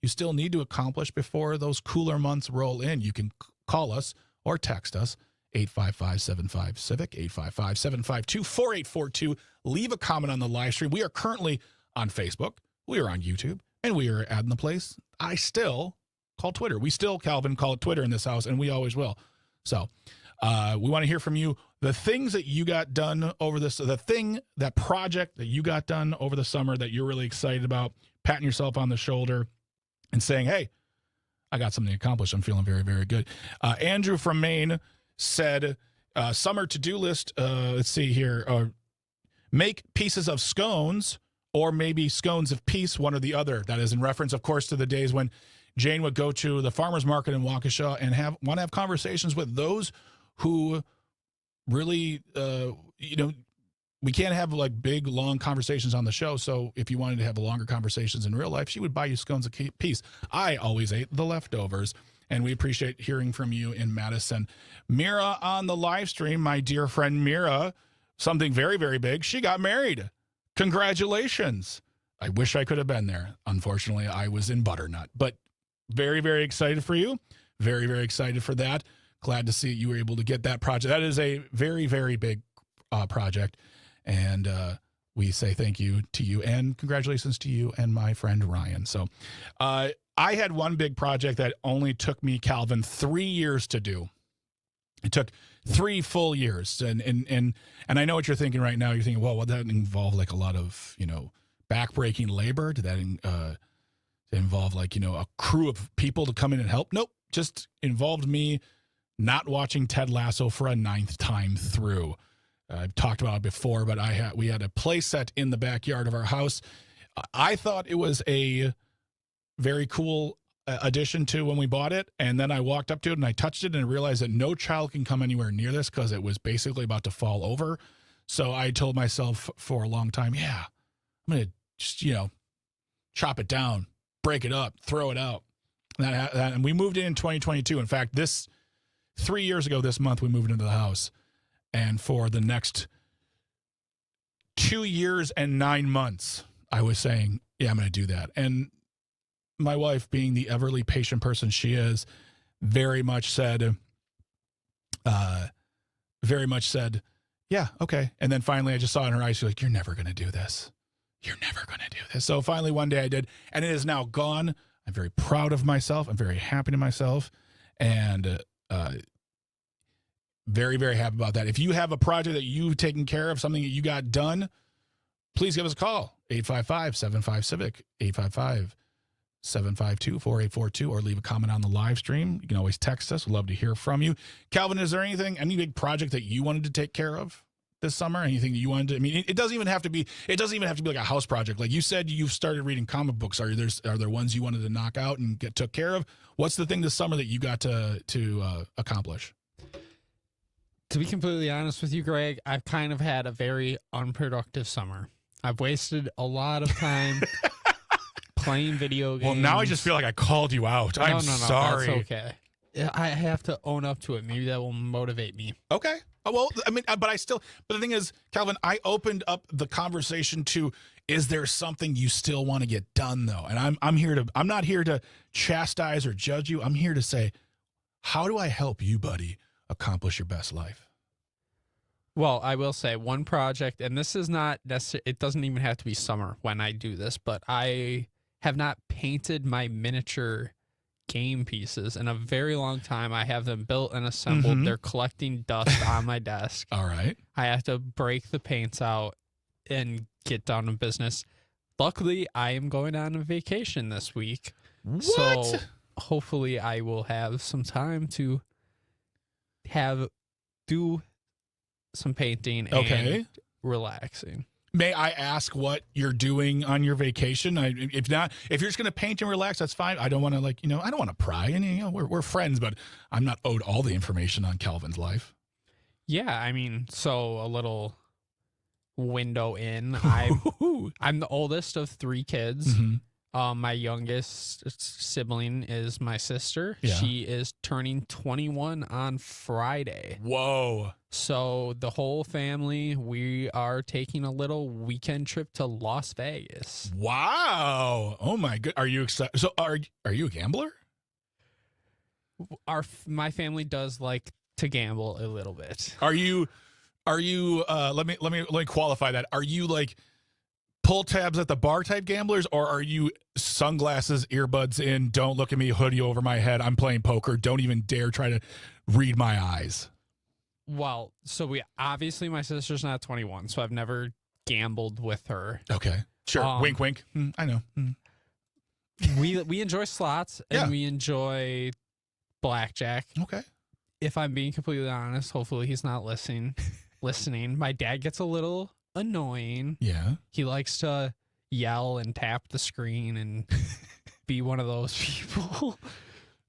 You still need to accomplish before those cooler months roll in? You can call us or text us, 855-75-CIVIC, 855-752-4842. Leave a comment on the live stream. We are currently on Facebook. We are on YouTube. And we are adding the place I still call Twitter. We still, Calvin, call it Twitter in this house, and we always will. So we want to hear from you. The things that you got done over this, that project that you got done over the summer that you're really excited about, patting yourself on the shoulder and saying, hey, I got something accomplished. I'm feeling very, very good. Andrew from Maine said, summer to-do list, let's see here, make pieces of scones, or maybe scones of peace, one or the other. That is in reference, of course, to the days when Jane would go to the farmer's market in Waukesha and want to have conversations with those who really, we can't have like big, long conversations on the show. So if you wanted to have longer conversations in real life, she would buy you scones of peace. I always ate the leftovers. and we appreciate hearing from you in Madison. Mira on the live stream, my dear friend Mira, something very, very big. She got married. Congratulations. I wish I could have been there. Unfortunately, I was in Butternut, but very, very excited for you. Very, very excited for that. Glad to see you were able to get that project. That is a very, very big project. And we say thank you to you and congratulations to you and my friend Ryan. So I had one big project that only took me, Calvin, 3 years to do. It took 3 full years. And I know what you're thinking right now. You're thinking, well, would that involve like a lot of, backbreaking labor? Did that involve like, a crew of people to come in and help? Nope. Just involved me not watching Ted Lasso for a 9th time through. I've talked about it before, but we had a play set in the backyard of our house. I thought it was a very cool addition to when we bought it, and then I walked up to it and I touched it and I realized that no child can come anywhere near this because it was basically about to fall over. So I told myself for a long time, I'm going to just, chop it down, break it up, throw it out. And we moved in 2022. In fact, 3 years ago this month, we moved into the house. And for the next 2 years and 9 months, I was saying, I'm going to do that. And my wife, being the everly patient person she is, very much said, yeah, okay. And then finally I just saw in her eyes, she's like, you're never going to do this. You're never going to do this. So finally one day I did, and it is now gone. I'm very proud of myself. I'm very happy to myself, and very, very happy about that. If you have a project that you've taken care of, something that you got done, please give us a call. 855-75-CIVIC, 855-752-4842, or leave a comment on the live stream. You can always text us. We'd love to hear from you. Calvin, is there any big project that you wanted to take care of this summer? Anything that you wanted to, it doesn't even have to be like a house project. Like you said, you've started reading comic books. Are there ones you wanted to knock out and took care of? What's the thing this summer that you got to accomplish? To be completely honest with you, Greg, I've kind of had a very unproductive summer. I've wasted a lot of time playing video games. Well, now I just feel like I called you out. I'm sorry. That's okay. I have to own up to it. Maybe that will motivate me. Okay. Well, but the thing is, Calvin, I opened up the conversation to, is there something you still want to get done though? And I'm not here to chastise or judge you. I'm here to say, how do I help you, buddy, accomplish your best life? Well, I will say one project, and this is not necessarily, it doesn't even have to be summer when I do this, but I have not painted my miniature game pieces in a very long time. I have them built and assembled. Mm-hmm. They're collecting dust on my desk. All right. I have to break the paints out and get down to business. Luckily, I am going on a vacation this week. What? So hopefully I will have some time to do some painting and relaxing. May I ask what you're doing on your vacation? If not, if you're just going to paint and relax, that's fine. I don't want to I don't want to pry. And we're friends, but I'm not owed all the information on Calvin's life. Yeah, so a little window in. I'm the oldest of 3 kids. Mm-hmm. My youngest sibling is my sister. Yeah. She is turning 21 on Friday. Whoa. So the whole family, we are taking a little weekend trip to Las Vegas. Wow. Oh my good. Are you excited? So are you a gambler? My family does like to gamble a little bit. Are you let me qualify that. Are you like pull tabs at the bar type gamblers, or are you sunglasses, earbuds in, don't look at me, hoodie over my head, I'm playing poker, don't even dare try to read my eyes? Well, so obviously my sister's not 21, so I've never gambled with her. Okay. Sure. Wink, wink. I know. We enjoy slots and we enjoy blackjack. Okay. If I'm being completely honest, hopefully he's not listening. My dad gets a little annoying. Yeah. He likes to yell and tap the screen and be one of those people.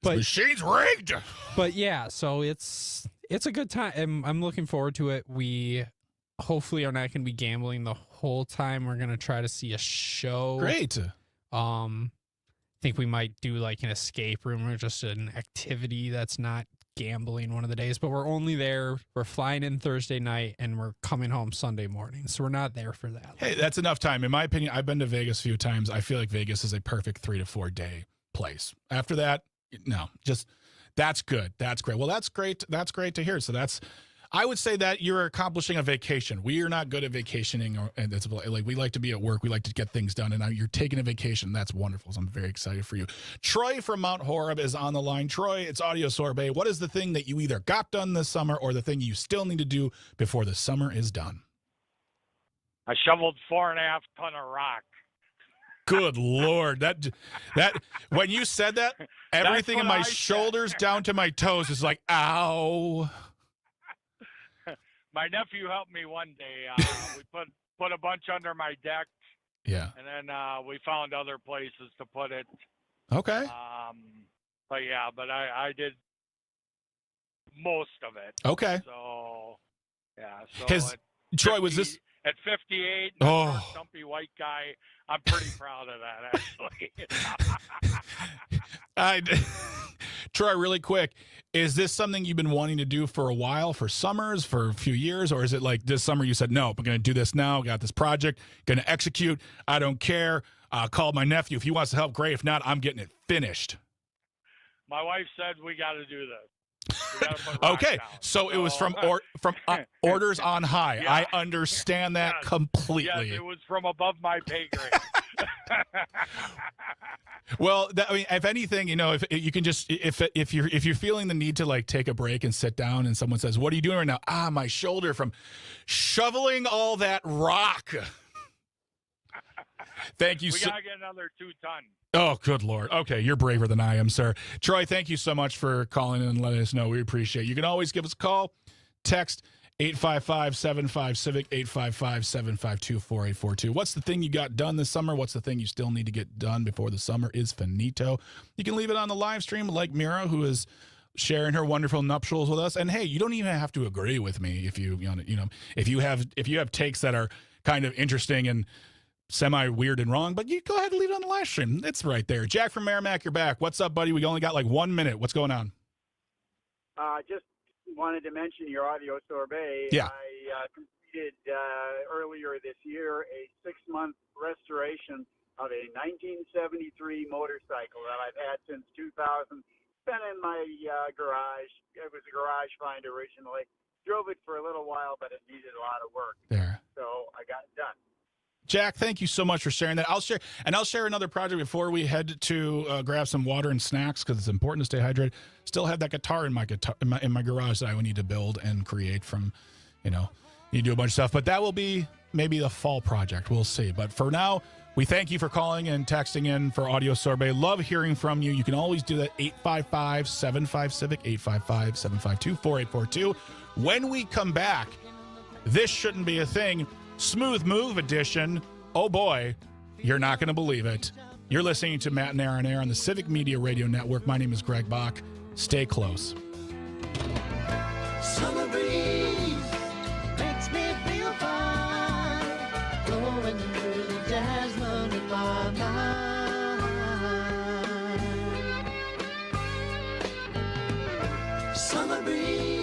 But the machine's rigged. But yeah, so it's a good time. I'm looking forward to it. We hopefully are not going to be gambling the whole time. We're going to try to see a show. Great. think we might do like an escape room or just an activity that's not gambling one of the days, but we're only there. We're flying in Thursday night and we're coming home Sunday morning. So we're not there for that. Hey, that's enough time. In my opinion, I've been to Vegas a few times. I feel like Vegas is a perfect 3 to 4 day place. After that, no, just that's good. That's great. Well, that's great. That's great to hear. So I would say that you're accomplishing a vacation. We are not good at vacationing, and it's like we like to be at work. We like to get things done, and now you're taking a vacation. That's wonderful. So I'm very excited for you. Troy from Mount Horeb is on the line. Troy, it's Audio Sorbet. What is the thing that you either got done this summer or the thing you still need to do before the summer is done? I shoveled 4.5 ton of rock. Good Lord. That when you said that, everything in my shoulders down to my toes is like, ow. My nephew helped me one day. We put a bunch under my deck. Yeah. And then we found other places to put it. Okay. But I did most of it. Okay. So, yeah. So Troy, was this at 58? Oh, Stumpy white guy. I'm pretty proud of that, actually. Troy, really quick, is this something you've been wanting to do for a while, for summers, for a few years, or is it like this summer you said, no, I'm going to do this now, got this project, going to execute, I don't care, called my nephew, if he wants to help, great, if not, I'm getting it finished? My wife said we got to do this. We gotta put rock Okay, down. so it was from orders on high. Yeah. I understand that completely. Yes, it was from above my pay grade. Well, I mean, if anything, if you can just if you're feeling the need to like take a break and sit down, and someone says, "What are you doing right now?" My shoulder from shoveling all that rock. Thank you. We gotta get another 2 ton. Oh, good Lord. Okay, you're braver than I am, sir. Troy, thank you so much for calling in and letting us know. We appreciate it. You can always give us a call, text 855-75-CIVIC, 855-752-4842. What's the thing you got done this summer? What's the thing you still need to get done before the summer is finito? You can leave it on the live stream like Mira, who is sharing her wonderful nuptials with us. And hey, you don't even have to agree with me if if you have takes that are kind of interesting and semi-weird and wrong, but you go ahead and leave it on the live stream. It's right there. Jack from Merrimack, you're back. What's up, buddy? We only got like 1 minute. What's going on? Just wanted to mention your Audio Sorbet. Yeah. I completed earlier this year a 6-month restoration of a 1973 motorcycle that I've had since 2000. Been in my garage. It was a garage find originally. Drove it for a little while, but it needed a lot of work. There. So I got it done. Jack, thank you so much for sharing that. I'll share another project before we head to grab some water and snacks, because it's important to stay hydrated. Still have that guitar in my garage that I would need to build and create from, you do a bunch of stuff. But that will be maybe the fall project. We'll see. But for now, we thank you for calling and texting in for Audio Sorbet. Love hearing from you. You can always do that 855-75-CIVIC, 855-752-4842. When we come back, this shouldn't be a thing. Smooth Move edition. Oh boy, you're not going to believe it. You're listening to Matenaer On Air on the Civic Media Radio Network. My name is Greg Bach. Stay close. Summer breeze makes me feel fine, blowing through the jasmine in my mind. Summer breeze.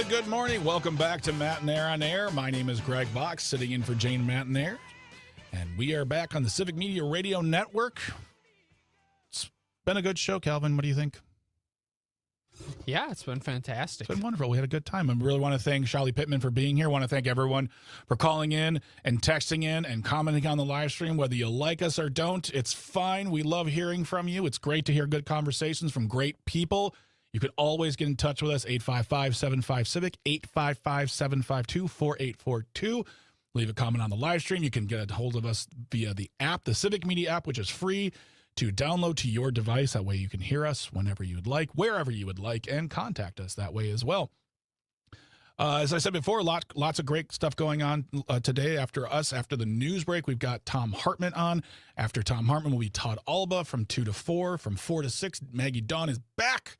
Good morning. Welcome back to Matenaer On Air. My name is Greg Bach, sitting in for Jane Matenaer. And we are back on the Civic Media Radio Network. It's been a good show, Calvin. What do you think? Yeah, it's been fantastic. It's been wonderful. We had a good time. I really want to thank Charlie Pittman for being here. I want to thank everyone for calling in and texting in and commenting on the live stream. Whether you like us or don't, it's fine. We love hearing from you. It's great to hear good conversations from great people. You can always get in touch with us, 855-75-CIVIC, 855-752-4842. Leave a comment on the live stream. You can get a hold of us via the app, the Civic Media app, which is free to download to your device. That way you can hear us whenever you would like, wherever you would like, and contact us that way as well. As I said before, lots of great stuff going on today. After the news break, we've got Tom Hartman on. After Tom Hartman will be Todd Alba from 2 to 4. From 4 to 6, Maggie Dawn is back.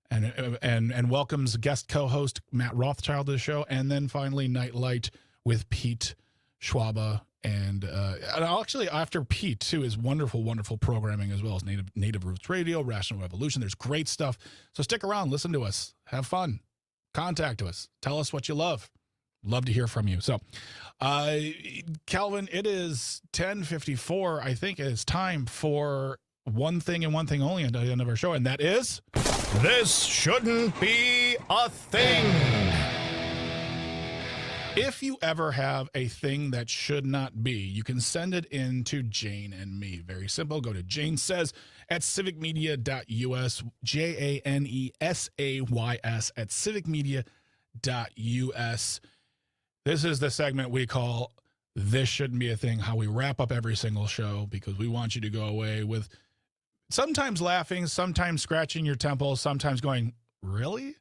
And welcomes guest co-host Matt Rothschild to the show, and then finally Nightlight with Pete Schwaba, and actually after Pete too is wonderful programming as well as Native Roots Radio, Rational Revolution. There's great stuff, so stick around, listen to us, have fun, contact us, tell us what you love to hear from you. So Calvin, it is 10:54. I think it is time for one thing and one thing only at the end of our show, and that is This Shouldn't Be a Thing. If you ever have a thing that should not be, you can send it in to Jane and me. Very simple. Go to Jane Says at civicmedia.us, JANESAYS at civicmedia.us. This is the segment we call This Shouldn't Be a Thing, how we wrap up every single show, because we want you to go away with sometimes laughing, sometimes scratching your temples, sometimes going, really?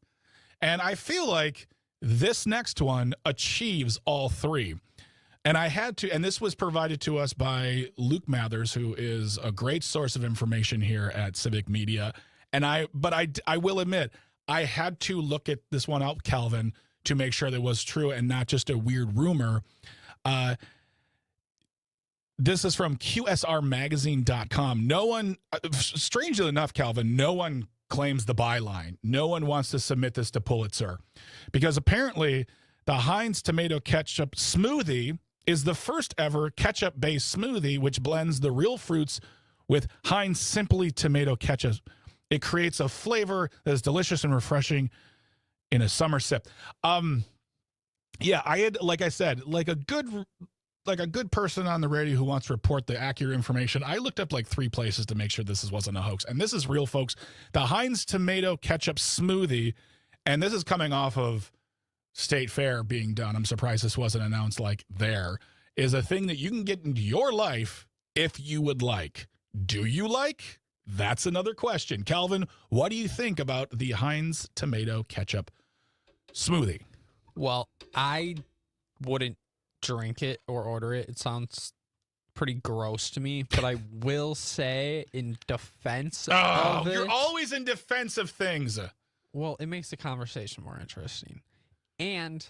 And I feel like this next one achieves all three. And I had to, and this was provided to us by Luke Mathers, who is a great source of information here at Civic Media. And I will admit, I had to look at this one out, Calvin, to make sure that it was true and not just a weird rumor. This is from QSRmagazine.com. No one, strangely enough, Calvin, no one claims the byline. No one wants to submit this to Pulitzer, because apparently the Heinz tomato ketchup smoothie is the first ever ketchup-based smoothie which blends the real fruits with Heinz Simply tomato ketchup. It creates a flavor that is delicious and refreshing in a summer sip. Yeah, I had, like I said, like a good person on the radio who wants to report the accurate information, I looked up like 3 places to make sure this wasn't a hoax. And this is real, folks. The Heinz tomato ketchup smoothie, and this is coming off of State Fair being done. I'm surprised this wasn't announced like there, is a thing that you can get into your life if you would like. Do you like? That's another question. Calvin, what do you think about the Heinz tomato ketchup smoothie? Well, I wouldn't drink it or order it. It sounds pretty gross to me, but I will say in defense of it. You're always in defense of things. Well, it makes the conversation more interesting. And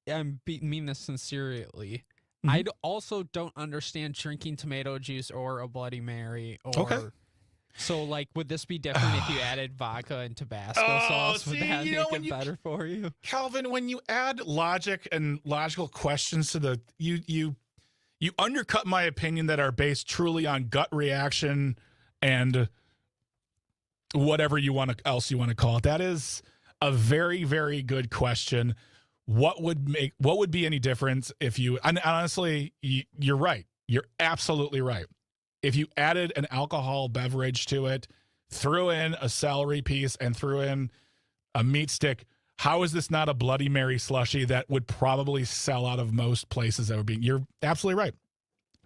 I mean this sincerely. Mm-hmm. I also don't understand drinking tomato juice or a Bloody Mary. Or, so, like, would this be different if you added vodka and Tabasco sauce? Would that make it better for you? Calvin, when you add logic and logical questions to the, you undercut my opinion that are based truly on gut reaction and whatever else you want to call it. That is a very, very good question. What would be any difference if you, and honestly, you're right. You're absolutely right. If you added an alcohol beverage to it, threw in a celery piece and threw in a meat stick, how is this not a Bloody Mary slushie that would probably sell out of most places that would be? You're absolutely right.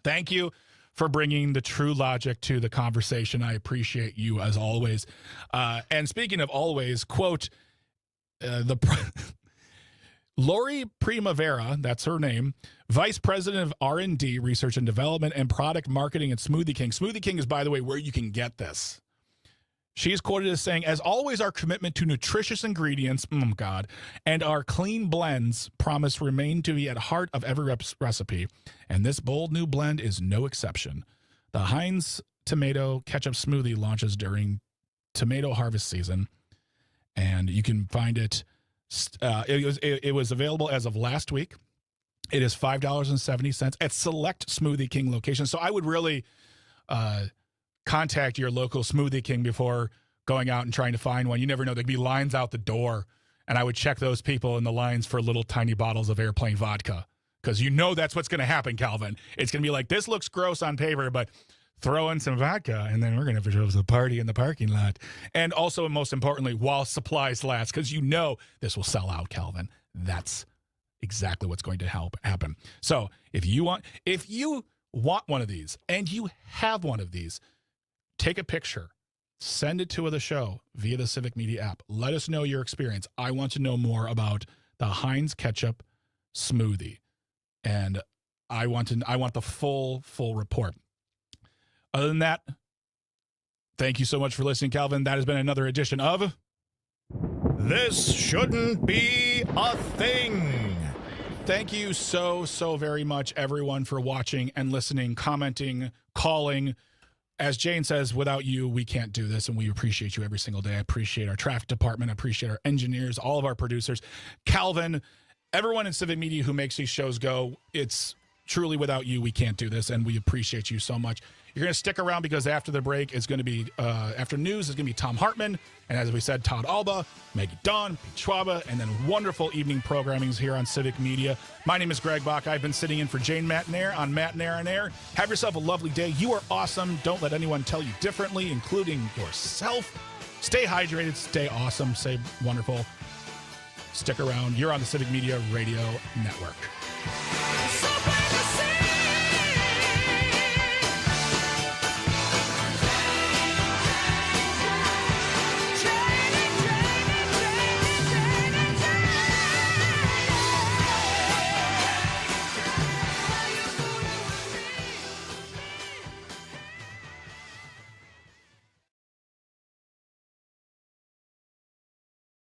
Thank you for bringing the true logic to the conversation. I appreciate you as always. And speaking of always, quote, Lori Primavera, that's her name, Vice President of R&D, Research and Development, and Product Marketing at Smoothie King. Smoothie King is, by the way, where you can get this. She is quoted as saying, "As always, our commitment to nutritious ingredients, and our clean blends promise remain to be at heart of every recipe, and this bold new blend is no exception. The Heinz tomato ketchup smoothie launches during tomato harvest season, and you can find it. It was available as of last week. It is $5.70 at select Smoothie King locations. So I would really contact your local Smoothie King before going out and trying to find one. You never know. There'd be lines out the door, and I would check those people in the lines for little tiny bottles of airplane vodka, because you know that's what's going to happen, Calvin. It's going to be like, this looks gross on paper, but throw in some vodka, and then we're going to have a party in the parking lot. And also, and most importantly, while supplies last, because you know this will sell out, Calvin. That's exactly what's going to happen. So if you want one of these, and you have one of these, take a picture, send it to the show via the Civic Media app. Let us know your experience. I want to know more about the Heinz ketchup smoothie, and I want the full report. Other than that, thank you so much for listening, Calvin. That has been another edition of This Shouldn't Be a Thing. Thank you so very much, everyone, for watching and listening, commenting, calling. As Jane says, without you, we can't do this, and we appreciate you every single day. I appreciate our traffic department. I appreciate our engineers, all of our producers, Calvin, everyone in Civic Media who makes these shows go. It's truly without you, we can't do this, and we appreciate you so much. You're going to stick around because after the break is going to be, after news is going to be Tom Hartman, and as we said, Todd Alba, Maggie Dawn, Pete Schwaba, and then wonderful evening programmings here on Civic Media. My name is Greg Bach. I've been sitting in for Jane Matenaer on Matenaer On Air. Have yourself a lovely day. You are awesome. Don't let anyone tell you differently, including yourself. Stay hydrated. Stay awesome. Stay wonderful. Stick around. You're on the Civic Media Radio Network.